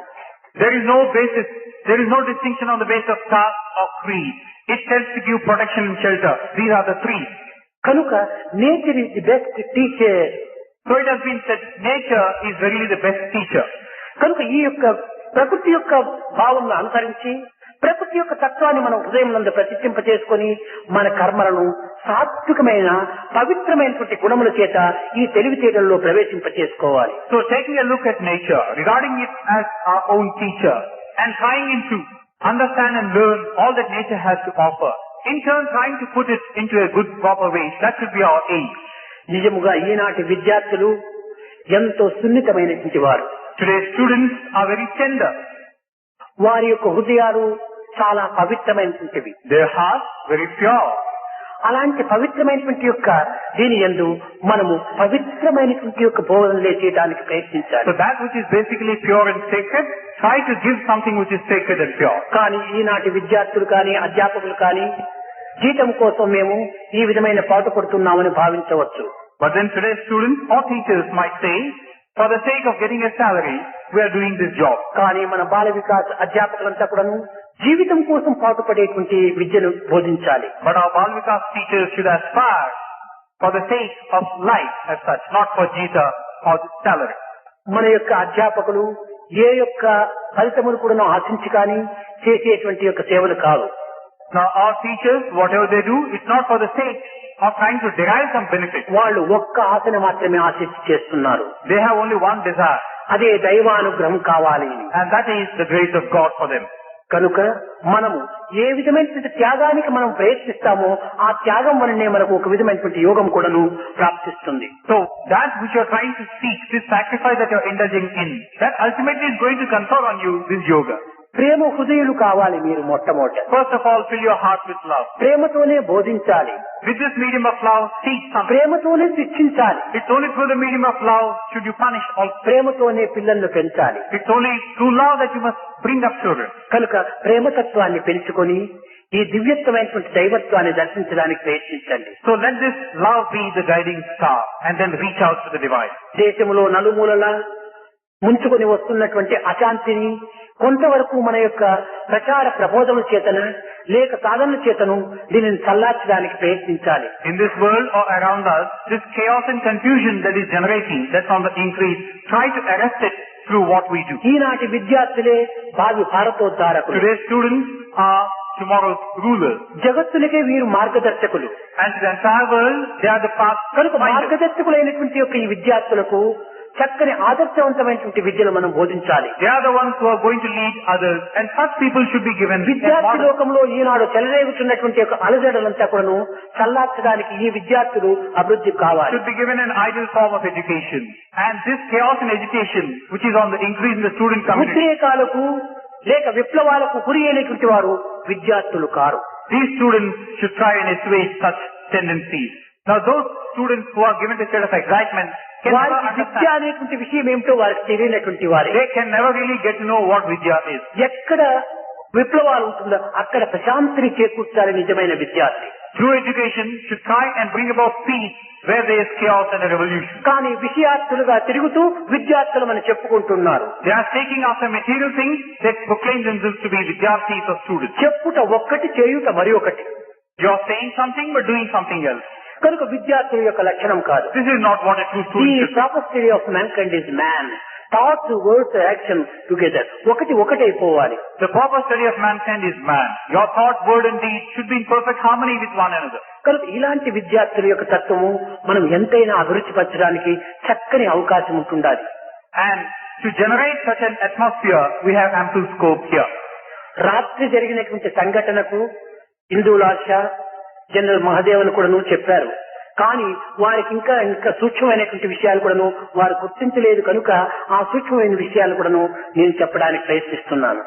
There is no basis, there is no distinction on the basis of caste or creed. It helps to give protection and shelter. These are the three. కనుక nature is the best teacher. So it has been said, nature is really the best teacher. కనుక ఈ యొక్క ప్రకృతి యొక్క భావం అనుసరించి ప్రకృతి యొక్క తత్వాన్ని మనం హృదయం నందు ప్రతిష్ఠింప చేసుకొని మన కర్మలను సాత్వికమైన పవిత్రమైనటువంటి గుణముల చేత ఈ తెలివితేటల్లో ప్రవేశింప చేసుకోవాలి. So taking a look at nature, regarding it as our own teacher and trying to understand and learn all that nature has to offer, in turn trying to put it into a good proper way, that should be our aim. నిజముగా ఈనాటి విద్యార్థులు ఎంతో సున్నితమైనటువంటి వారు. Today's students are very tender. వారి యొక్క హృదయాలు చాలా పవిత్రమైనటువంటివి. Their hearts very pure. అలాంటి పవిత్రమైనటువంటి యొక్క దీని యందు మనము పవిత్రమైనటువంటి యొక్క బోధనలే చేయడానికి ప్రయత్నించాలి. So that which is basically pure and sacred, try to give something which is sacred and pure. కానీ ఈనాటి విద్యార్థులు కానీ అధ్యాపకులు కానీ జీతం కోసం మేము ఈ విధమైన పాటు పడుతున్నామని భావించవచ్చు. But then today's students or teachers might say, for the sake of getting a salary, we are doing this job. కానీ మన బాల వికాస్ అధ్యాపకులంతా కూడాను జీవితం కోసం పాటుపడేటువంటి విద్యను బోధించాలి. But our Bal Vikas teachers should aspire for the sake of life as such, not for jita or salary. మన యొక్క అధ్యాపకులు ఏ యొక్క ఫలితములు కూడా ఆశించి కానీ చేసేటువంటి యొక్క సేవలు కాదు. Now our teachers, whatever they do, it's not for the sake of trying to derive some benefit. వాళ్ళు ఒక్క ఆశను మాత్రమే ఆశించి చేస్తున్నారు. They have only one desire. అదే దైవానుగ్రహం కావాలి. And that is the grace of God for them. కనుక మనము ఏ విధమైనటువంటి త్యాగానికి మనం ప్రయత్నిస్తామో ఆ త్యాగం వలనే మనకు ఒక విధమైనటువంటి యోగం కూడాను ప్రాప్తిస్తుంది. So that which you are trying to seek, this sacrifice that you are indulging in, that ultimately is going to confer on you this yoga. ప్రేమ హృదయులు కావాలి మీరు మొట్టమొదట. First of all, fill your heart with love. ప్రేమతోనే బోధించాలి. With this medium of love, teach something. ప్రేమతోనే శిక్షించాలి. It's only through the medium of love should you punish also. ప్రేమతోనే పిల్లలను పెంచాలి. It's only through love that you must bring up children. కనుక ప్రేమతత్వాన్ని పెంచుకొని ఈ దివ్యత్వమైనటువంటి దైవత్వాన్ని దర్శించడానికి ప్రయత్నించండి. So let this love be the guiding star and then reach out to the divine. దేశంలో నలుమూలలా ముంచుకొని వస్తున్నటువంటి అశాంతిని కొంతవరకు మన యొక్క ప్రచార ప్రబోధముల చేతన లేక సాధనల చేతను దీనిని చల్లార్చడానికి ప్రయత్నించాలి. In this world or around us, this chaos and confusion that is generating, that's on the increase, try to arrest it through what we do. ఈనాటి విద్యార్థులే భావి భారతోద్ధారకులు. Today's students are tomorrow's rulers. జగత్తులకే వీరు మార్గదర్శకులు. And to the entire world, they are the path. కనుక మార్గదర్శకులైనటువంటి యొక్క ఈ విద్యార్థులకు చక్కని ఆదర్శవంతమైనటువంటి విద్యను మనం బోధించాలి. They are the ones who are going to lead others, and such people should be given. విద్యార్థి లోకంలో ఈనాడు చెలరేగుతున్నటువంటి యొక్క అలజడులంతా కూడాను చల్లార్చడానికి ఈ విద్యార్థులు అభివృద్ధి కావాలి. Should be given an ideal form of education, and this chaos in education, which is on the increase in the student community. ఉద్రేకాలకు లేక విప్లవాలకు గురి అయినటువంటి వారు విద్యార్థులు car. These students should try and assuage such tendencies. Now those students who are given to state of excitement can never వారికి విద్య understand. అనేటువంటి విషయం ఏమిటో వారికి తెలియనటువంటి వారే. They can never really get to know what Vidya is. ఎక్కడ విప్లవాలు ఉంటుందో అక్కడ ప్రశాంతిని చేకూర్చాలి నిజమైన విద్యార్థి. True education should try and bring about peace where there is chaos and a revolution. కానీ విషయార్థులుగా తిరుగుతూ విద్యార్థులు మనం చెప్పుకుంటున్నారు. They are taking after material things. They proclaim themselves to be Vidyarthis or students. చెప్పుట ఒక్కటి, చేయుట మరి ఒకటి. You are saying something but doing something else. కనుక విద్యార్థుల యొక్క లక్షణం కాదు. This is not what a true The student should do. proper study of mankind is man. Thoughts, words, action together. ఒకటైపోవాలి. The proper study of mankind is man. Your thought, word and deed should be in perfect harmony with one another. కనుక ఇలాంటి విద్యార్థుల యొక్క తత్వము మనం ఎంతైనా అభివృద్ధి పరచడానికి చక్కని అవకాశం ఉంటుండాలి. And to generate such an atmosphere, we have ample scope here. రాత్రి జరిగినటువంటి సంఘటనకు ఇందులాశ జనరల్ మహదేవన్ కూడాను చెప్పారు. కానీ వారికి ఇంకా సూక్ష్మమైనటువంటి విషయాలు కూడాను వారు గుర్తించలేదు కనుక ఆ సూక్ష్మమైన విషయాలు కూడాను నేను చెప్పడానికి ప్రయత్నిస్తున్నాను.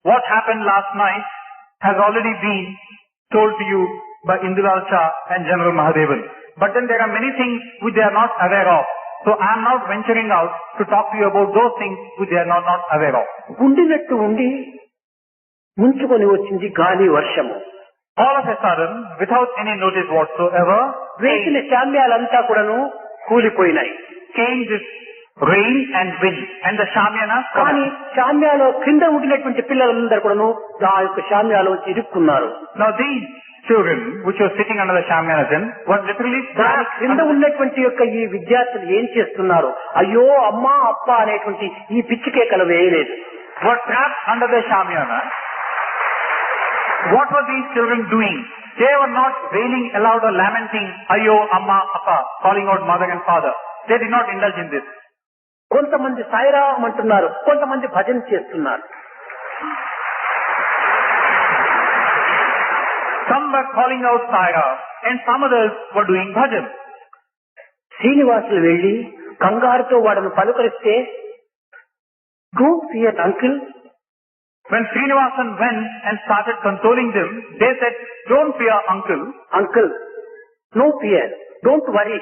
What happened last night has already been told to you by Indulal Shah and General Mahadevan. But then there are many things which they are not aware of. So I am not venturing out to talk to you about those things which they are not aware of. ఉండినట్టు ఉండి ముంచుకొని వచ్చింది గాలి వర్షము. All of a sudden, without any notice whatsoever, వేసిన శామ్యాలంతా కూడాను కూలిపోయినాయి. came this rain and wind and the shamyanas. కానీ శామ్యాలో కింద ఉండినటువంటి పిల్లలందరూ కూడాను ఆ యొక్క శామ్యాలో ఇరుక్కున్నారు. Now these children which were sitting under the shamyanas were literally దాని కింద ఉన్నటువంటి యొక్క ఈ విద్యార్థులు ఏం చేస్తున్నారు? అయ్యో అమ్మా అప్ప అనేటువంటి ఈ పిచ్చికేకలు వేయలేదు. were trapped under the shamyana. What were these children doing? They were not wailing aloud or lamenting, Ayo, Amma, Appa, calling out mother and father. They did not indulge in this. కొంతమంది సాయిరాం అంటున్నారు, కొంతమంది భజన చేస్తున్నారు. Some were calling out Saira and some others were doing bhajan. Srinivasulu వెళ్లి కంగారుతో వాడను పలుకరిస్తే, don't fear uncle. When Srinivasan went and started consoling them, they said, don't fear uncle. Uncle, no fear, don't worry.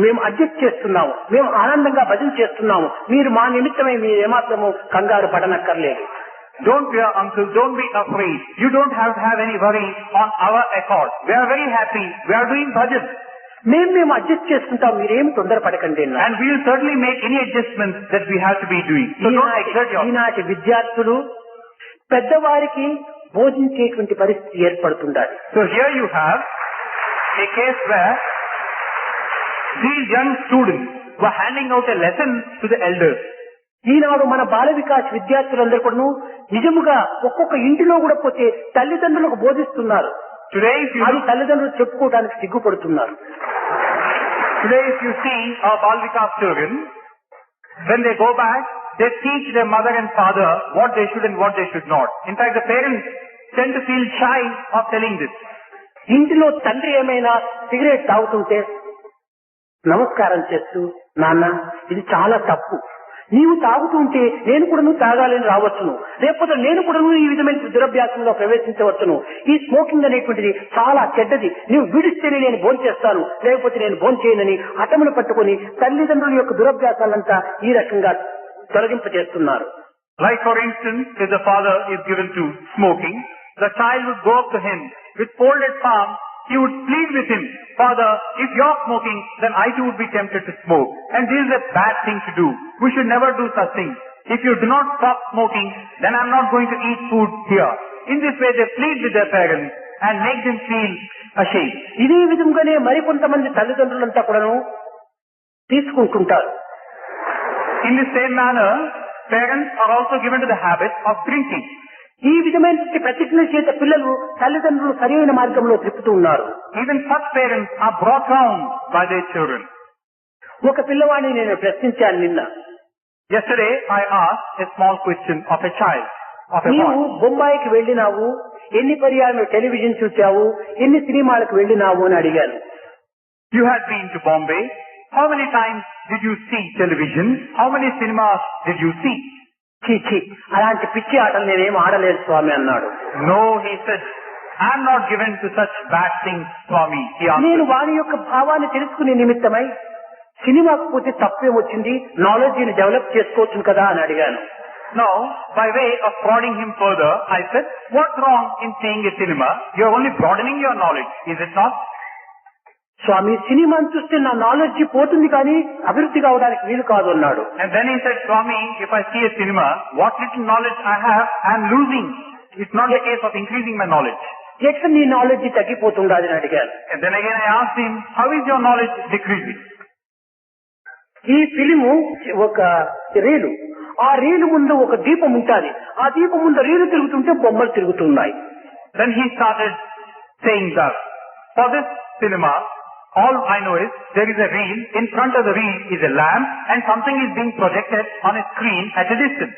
మేము adjust చేస్తున్నాము, మేము ఆనందంగా భజన చేస్తున్నాము, మీరు మా నిమిత్తమే మీరు ఏమాత్రము కంగారు పడనక్కర్లేదు. Don't fear uncle, don't be afraid. You don't have to have any worry on our accord. We are very happy. We are doing bhajan. మేము అడ్జస్ట్ చేసుకుంటాం, మీరేం తొందరపడకండి. And we will certainly make any adjustments that we have to be doing. So don't exert yourself. ఈనాటి విద్యార్థులు పెద్దవారికి బోధించేటువంటి పరిస్థితి ఏర్పడుతుండాలి. So here you have a case where these young students were handing out a lesson to the elders. ఈనాడు మన బాల వికాస్ విద్యార్థులందరూ కూడా నిజముగా ఒక్కొక్క ఇంటిలో కూడా పోతే తల్లిదండ్రులకు బోధిస్తున్నారు. అది తల్లిదండ్రులు చెప్పుకోవడానికి సిగ్గుపడుతున్నారు. Today if you see our Bal Vikas children, when they go back, they teach their mother and father what they should and what they should not. In fact, the parents tend to feel shy of telling this. ఇంటిలో తండ్రి ఏమైనా cigarette తాగుతుంటే నమస్కారం చేస్తూ, నాన్న ఇది చాలా తప్పు, నీవు తాగుతుంటే నేను కూడా నువ్వు తాగాలని రావచ్చును, లేకపోతే నేను కూడా ఈ విధమైన దురభ్యాసంలో ప్రవేశించవచ్చును, ఈ స్మోకింగ్ అనేటువంటిది చాలా చెడ్డది, నీవు విడిస్తేనే నేను భోజనం చేస్తాను, లేకపోతే నేను భోజనం చేయనని హఠములు పట్టుకుని తల్లిదండ్రుల యొక్క దురభ్యాసాలంతా ఈ రకంగా తొలగింపజేస్తున్నారు. Like for instance, if the father is given to smoking, the child would go up to him with folded palms. He would plead with him, Father, if you're smoking, then I too would be tempted to smoke. And this is a bad thing to do. We should never do such things. If you do not stop smoking, then I'm not going to eat food here. In this way they plead with their parents and make them feel ashamed. ఇదే విధంగానే మరికొంతమంది తల్లిదండ్రులంతా కూడాను తీసుకుంటుంటారు. In the same manner, parents are also given to the habit of drinking. ఈ విధమైన ప్రతిజ్ఞ చేత పిల్లలు తల్లిదండ్రులు సరైన మార్గంలో తిప్పుతూ ఉన్నారు. Even such parents are brought round by their children. ఒక పిల్లవాడిని నేను ప్రశ్నించాను నిన్న. Yesterday I asked a small question of a child, of a నీవు boy. బొంబాయికి వెళ్ళినావు, ఎన్ని పర్యాలు టెలివిజన్ చూచావు, ఎన్ని సినిమాలకు వెళ్ళినావు అని అడిగాను. You had been to Bombay. How many times did you see television? How many cinemas did you see? చీచి అలాంటి పిచ్చి ఆటలు నేనేం ఆడలేదు స్వామి అన్నాడు. No, he said, I am not given to such bad things, Swami. He నేను answered. వారి యొక్క భావాన్ని తెలుసుకునే నిమిత్తమై సినిమాకు పోతే తప్పేమొచ్చింది, నాలెడ్జిని డెవలప్ చేసుకోవచ్చు కదా అని అడిగాను. Now, by way of prodding him further, I said, what's wrong in seeing a cinema? You are only broadening your knowledge, is it not? స్వామి సినిమాను చూస్తే నా నాలెడ్జి పోతుంది కానీ అభివృద్ధి కావడానికి వీలు కాదు అన్నాడు. And then he said, Swami, if I see a cinema, what little knowledge I have, I am losing. It's not the case of increasing my knowledge. ఎట్లా నీ నాలెడ్జి తగ్గిపోతుందని అడిగాను. And then again I asked him, how is your knowledge decreasing? ఈ film ఒక reel, ఆ reel ముందు ఒక దీపం ఉంటుంది, ఆ దీపం ముందు రీలు తిరుగుతుంటే బొమ్మలు తిరుగుతున్నాయి. Then he started saying that, for this cinema, all I know is there is a reel, in front of the reel is a lamp and something is being projected on a screen at a distance.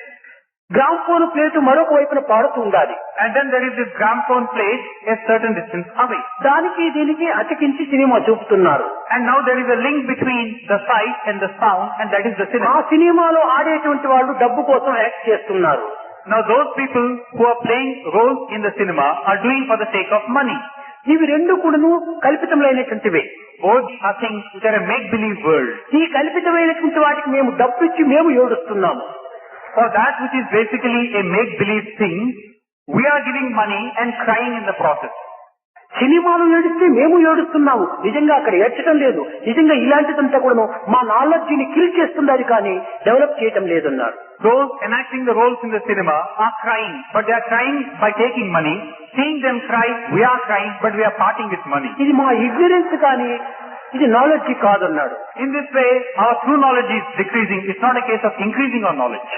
Gramophone plate మరొక వైపున పాడుతూ ఉండాలి. And then there is this gramophone plate a certain distance away. దానికి దీనికి అతికించి cinema చూపుతున్నారు. And now there is a link between the sight and the sound, and that is the ఆ cinema. సినిమాలో ఆడేటువంటి వాళ్ళు డబ్బు కోసం యాక్ట్ చేస్తున్నారు. Now those people who are playing roles in the cinema are doing for the sake of money. ఇవి రెండు కూడాను కల్పితమైనటువంటివే. Both are things which are a make-believe world. ఈ కల్పితమైనటువంటి వాటికి మేము డబ్బు ఇచ్చి మేము ఏడుస్తున్నాము. For that which is basically a make-believe thing, we are giving money and crying in the process. సినిమాలు ఏడిస్తే మేము ఏడుస్తున్నాము. నిజంగా అక్కడ ఏడ్చడం లేదు. నిజంగా ఇలాంటిదంతా కూడా మా నాలెడ్జిని కిల్ చేస్తుంది, అది కానీ డెవలప్ చేయటం లేదన్నారు. Those enacting the roles in the cinema are crying, but they are crying by taking money. Seeing them cry, we are crying, but we are parting with money. ఇది మా ఇగ్నరెన్స్ కానీ ఇది knowledge కాదన్నాడు. In this way, our true knowledge is decreasing. It's not a case of increasing our knowledge.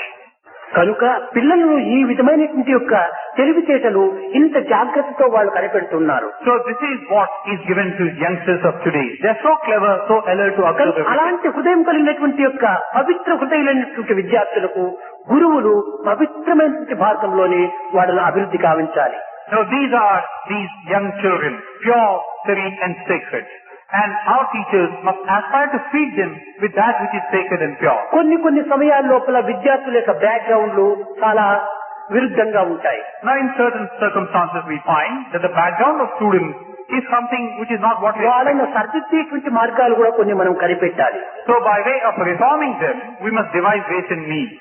కనుక పిల్లలను ఈ విధమైనటువంటి యొక్క తెలివితేటలు ఇంత జాగ్రత్తతో వాళ్ళు కనిపెడుతున్నారు. So this is what is given to youngsters of today. They are so clever, so alert to observe everything. అలాంటి హృదయం కలిగినటువంటి యొక్క పవిత్ర హృదయులైనటువంటి విద్యార్థులకు గురువులు పవిత్రమైనటువంటి భారతంలోనే వాళ్ళను అభివృద్ధి కావించాలి. Now these are these young children, pure, serene and sacred. And our teachers must aspire to feed them with that which is sacred and pure. కొన్ని సమయాల లోపల విద్యార్థుల యొక్క బ్యాక్గ్రౌండ్లు చాలా విరుద్ధంగా ఉంటాయి. Now in certain circumstances we find that the background of students is something which is not what we వాళ్ళను expect. సరిదిద్దేటువంటి మార్గాలు కూడా కొన్ని మనం కనిపెట్టాలి. So by way of reforming them, we must devise ways and means.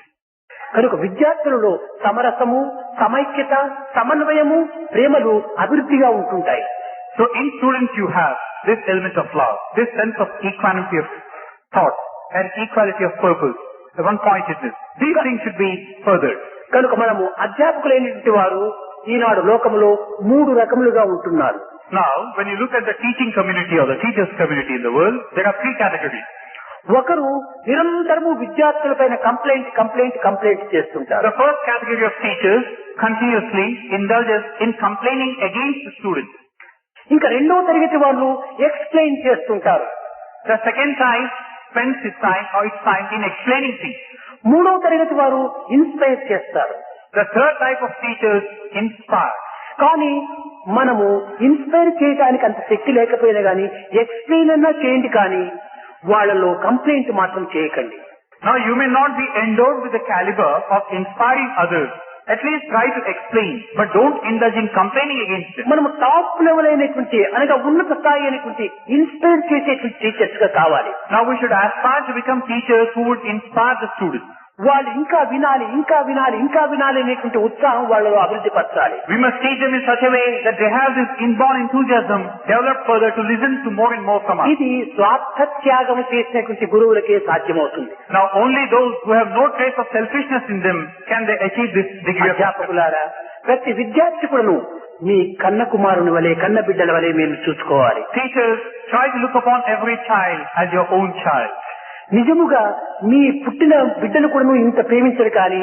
కనుక విద్యార్థులలో సమరసము, సమైక్యత, సమన్వయము, ప్రేమలు అభివృద్ధిగా ఉంటుంటాయి. So in students you have this element of love, this sense of equanimity of thought and equality of purpose, one-pointedness. These things should be furthered. కనుక మనము అధ్యాపకులైనటువంటి వారు ఈనాడు లోకములో 3 రకములుగా ఉంటున్నారు. Now, when you look at the teaching community or the teachers community in the world, there are 3 categories. ఒకరు నిరంతరము విద్యార్థులపైన complaint చేస్తుంటారు. The first category of teachers continuously indulges in complaining against the students. ఇంకా రెండవ తరగతి వాళ్ళు explain చేస్తుంటారు. The second type spends its time in explaining things. మూడవ తరగతి వారు ఇన్స్పైర్ చేస్తారు. The third type of teachers inspire. కానీ మనము ఇన్స్పైర్ చేయడానికి అంత శక్తి లేకపోయినా కానీ ఎక్స్ప్లెయిన్ అన్నా చేయండి, కానీ వాళ్ళలో కంప్లైంట్ మాత్రం చేయకండి. Now you may not be endowed with the caliber of inspiring others. At least try to explain, but don't indulge in complaining against them. మనము టాప్ లెవెల్ అయినటువంటి అనగా ఉన్నత స్థాయి అయినటువంటి ఇన్స్పైర్ చేసేటువంటి టీచర్స్ గా కావాలి. Now we should aspire to become teachers who would inspire the students. వాళ్ళు ఇంకా వినాలి అనేటువంటి ఉత్సాహం వాళ్ళలో అభివృద్ధి పరచాలి. We must teach them in such a way that they have this inborn enthusiasm developed further to listen to more and more from us. ఇది స్వార్థ త్యాగం చేసినటువంటి గురువులకే సాధ్యమవుతుంది. Now only those who have no trace of selfishness in them can they achieve this degree of అధ్యాపకులారా, ప్రతి విద్యార్థి కూడాను మీ కన్న కుమారుని వలె, కన్న బిడ్డల వలె మీరు చూసుకోవాలి. Teachers, try to look upon every child as your own child. నిజముగా మీ పుట్టిన బిడ్డను కూడా ఇంత ప్రేమించరు, కానీ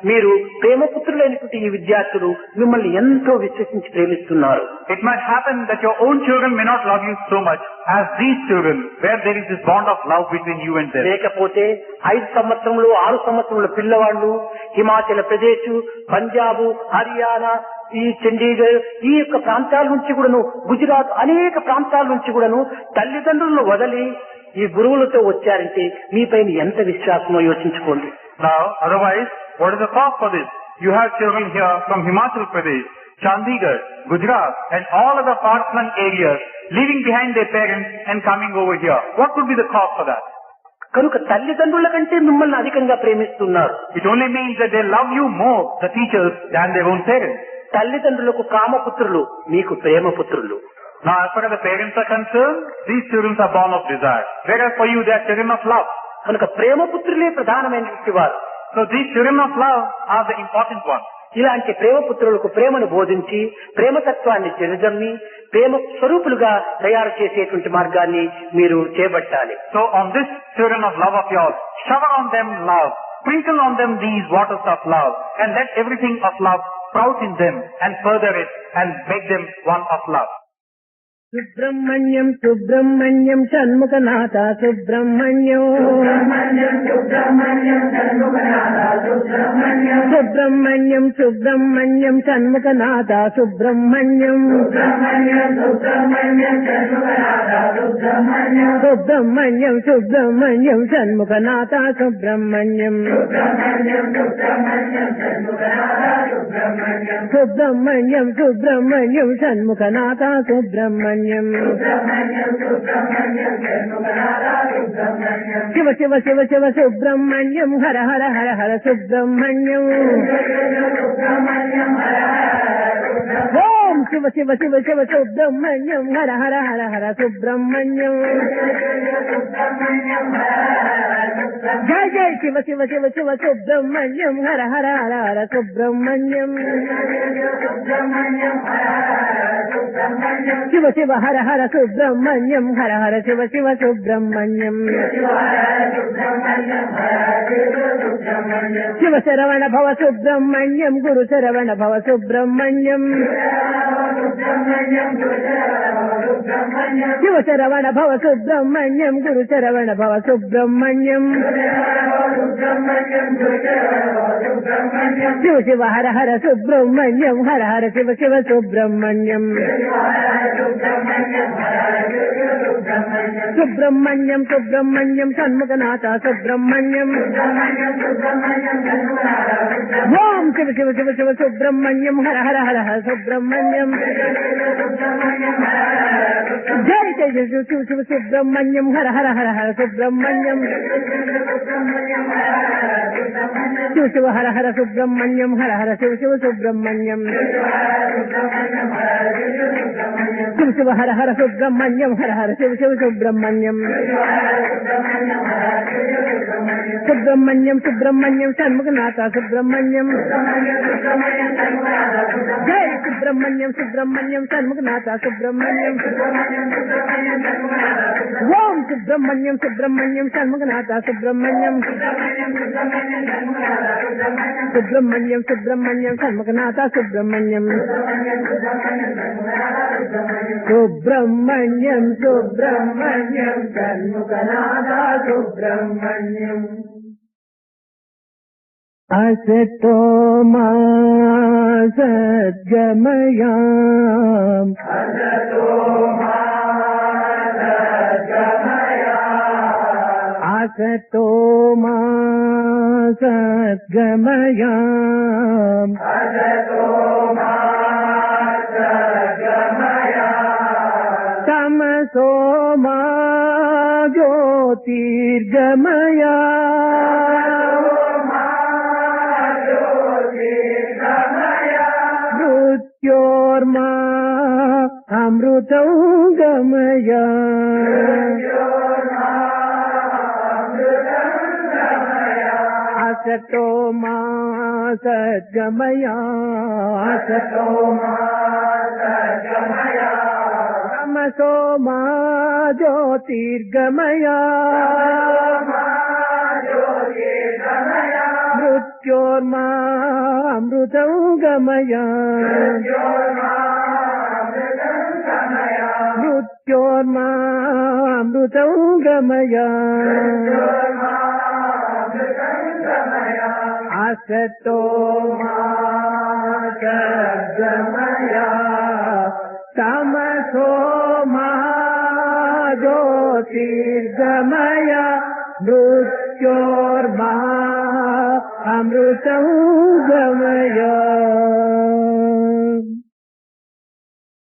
మీరు ప్రేమపుత్రులైనటువంటి ఈ విద్యార్థులు మిమ్మల్ని ఎంతో విశ్వసించి ప్రేమిస్తున్నారు. It might happen that your own children may not love you so much as these children, where there is this bond of love between you and them. లేకపోతే 5 సంవత్సరములు 6 సంవత్సరముల పిల్లవాళ్ళు హిమాచల్ ప్రదేశ్, పంజాబ్, హర్యానా, ఈ చండీగఢ్, ఈ యొక్క ప్రాంతాల నుంచి కూడాను, గుజరాత్, అనేక ప్రాంతాల నుంచి కూడాను తల్లిదండ్రులను వదిలి ఈ గురువులతో వచ్చారంటే మీపైన ఎంత విశ్వాసమో యోచించుకోండి. Now, otherwise, What is the cause for this? You have children here from Himachal Pradesh, Chandigarh, Gujarat and all other far-flung areas leaving behind their parents and coming over here. What could be the cause for that? కనుక తల్లిదండ్రుల కంటే మిమ్మల్ని అధికంగా ప్రేమిస్తున్నారు. It only means that they love you more, the teachers, than their own parents. తల్లిదండ్రులకు కామపుత్రులు, మీకు ప్రేమపుత్రులు. Now, as far as the parents are concerned, these children are born of desire. Whereas for you, they are children of love. కనుక ప్రేమపుత్రులే ప్రధానమైనటువంటి వారు. So these children of love are the important ones. ఇలాంటి ప్రేమపుత్రులకు ప్రేమను బోధించి ప్రేమతత్వాన్ని చెరజమ్మి ప్రేమ స్వరూపులుగా తయారు చేసేటువంటి మార్గాన్ని మీరు చేపట్టాలి. So on this children of love of yours, shower on them love, sprinkle on them these waters of love, and let everything of love sprout in them and further it and make them one of love. Subrahmanyam Subrahmanyam Shanmukhanatha Subrahmanyam Subrahmanyam Subrahmanyam Shanmukhanatha Subrahmanyam Subrahmanyam Subrahmanyam Shanmukhanatha Subrahmanyam Subrahmanyam Subrahmanyam Shanmukhanatha Subrahmanyam Shiva Shiva Shiva Shiva Subrahmanyam హర హర హర హర సుబ్రహ్మణ్యం ఓం శివ శివ శివ శివ సుబ్రహ్మణ్యం హర హర హర హర సుబ్రహ్మణ్యం జయ జయ శివ శివ శివ శివ సుబ్రహ్మణ్యం హర హర హర హర సుబ్రహ్మణ్యం శివ శివ హర హర సుబ్రహ్మణ్యం హర హర శివ శివ సుబ్రహ్మణ్యం శివ శరవణ భవ సుబ్రహ్మణ్యం గురు శరవణ భవ సుబ్రహ్మణ్యం శివ శరవణ భవ సుబ్రహ్మణ్యం గురు శరవణ భవ సుబ్రహ్మణ్యం శివ శివ హర హర సుబ్రహ్మణ్యం హర హర శివ శివ సుబ్రహ్మణ్యం సుబ్రహ్మణ్యం సుబ్రహ్మణ్యం షణ్ముఖనాథ సుబ్రహ్మణ్యం ఓం శివ శివ శివ శివ సుబ్రహ్మణ్యం హర హర హర హర సుబ్రహ్మణ్యం జయ జయ శివ శివ శివ సుబ్రహ్మణ్యం హర హర హర హర సుబ్రహ్మణ్యం శివ శివ హర హర సుబ్రహ్మణ్యం హర హర శివ శివ సుబ్రహ్మణ్యం శివ శివ హర హర సుబ్రహ్మణ్యం హర హర శివ శివ సుబ్రహ్మణ్యం సుబ్రహ్మణ్యం సుబ్రహ్మణ్యం షణ్ముఖనాథ సుబ్రహ్మణ్యం జయ సుబ్రహ్మణ్యం సుబ్రహ్మణ్యం షణ్ముఖనాథ సుబ్రహ్మణ్యం ఓం సుబ్రహ్మణ్యం సుబ్రహ్మణ్యం షణ్ముఖనాథ సుబ్రహ్మణ్యం సుబ్రహ్మణ్యం సుబ్రహ్మణ్యం షణ్ముఖనాథ సుబ్రహ్మణ్యం సుబ్రహ్మణ్యం సుబ్రహ్మణ్యం షణ్ముఖనాథ సుబ్రహ్మణ్యం అసతో మా సద్గమయాం అసతో మా సద్గమయాం తమసో మా జ్యోతిర్గమయా మృత్యోర్మా అమృతం గమయా అసతో మా సద్గమయా అసతో మా సద్గమయా తమసో మా జ్యోతిర్గమయా మృత్యోర్మా అమృతం గమయా మృత్యోర్మా అమృతం గమయా అసతో మా సద్గమయా తమసో మా జ్యోతిర్గమయా మృత్యోర్మా అమృతం గమయ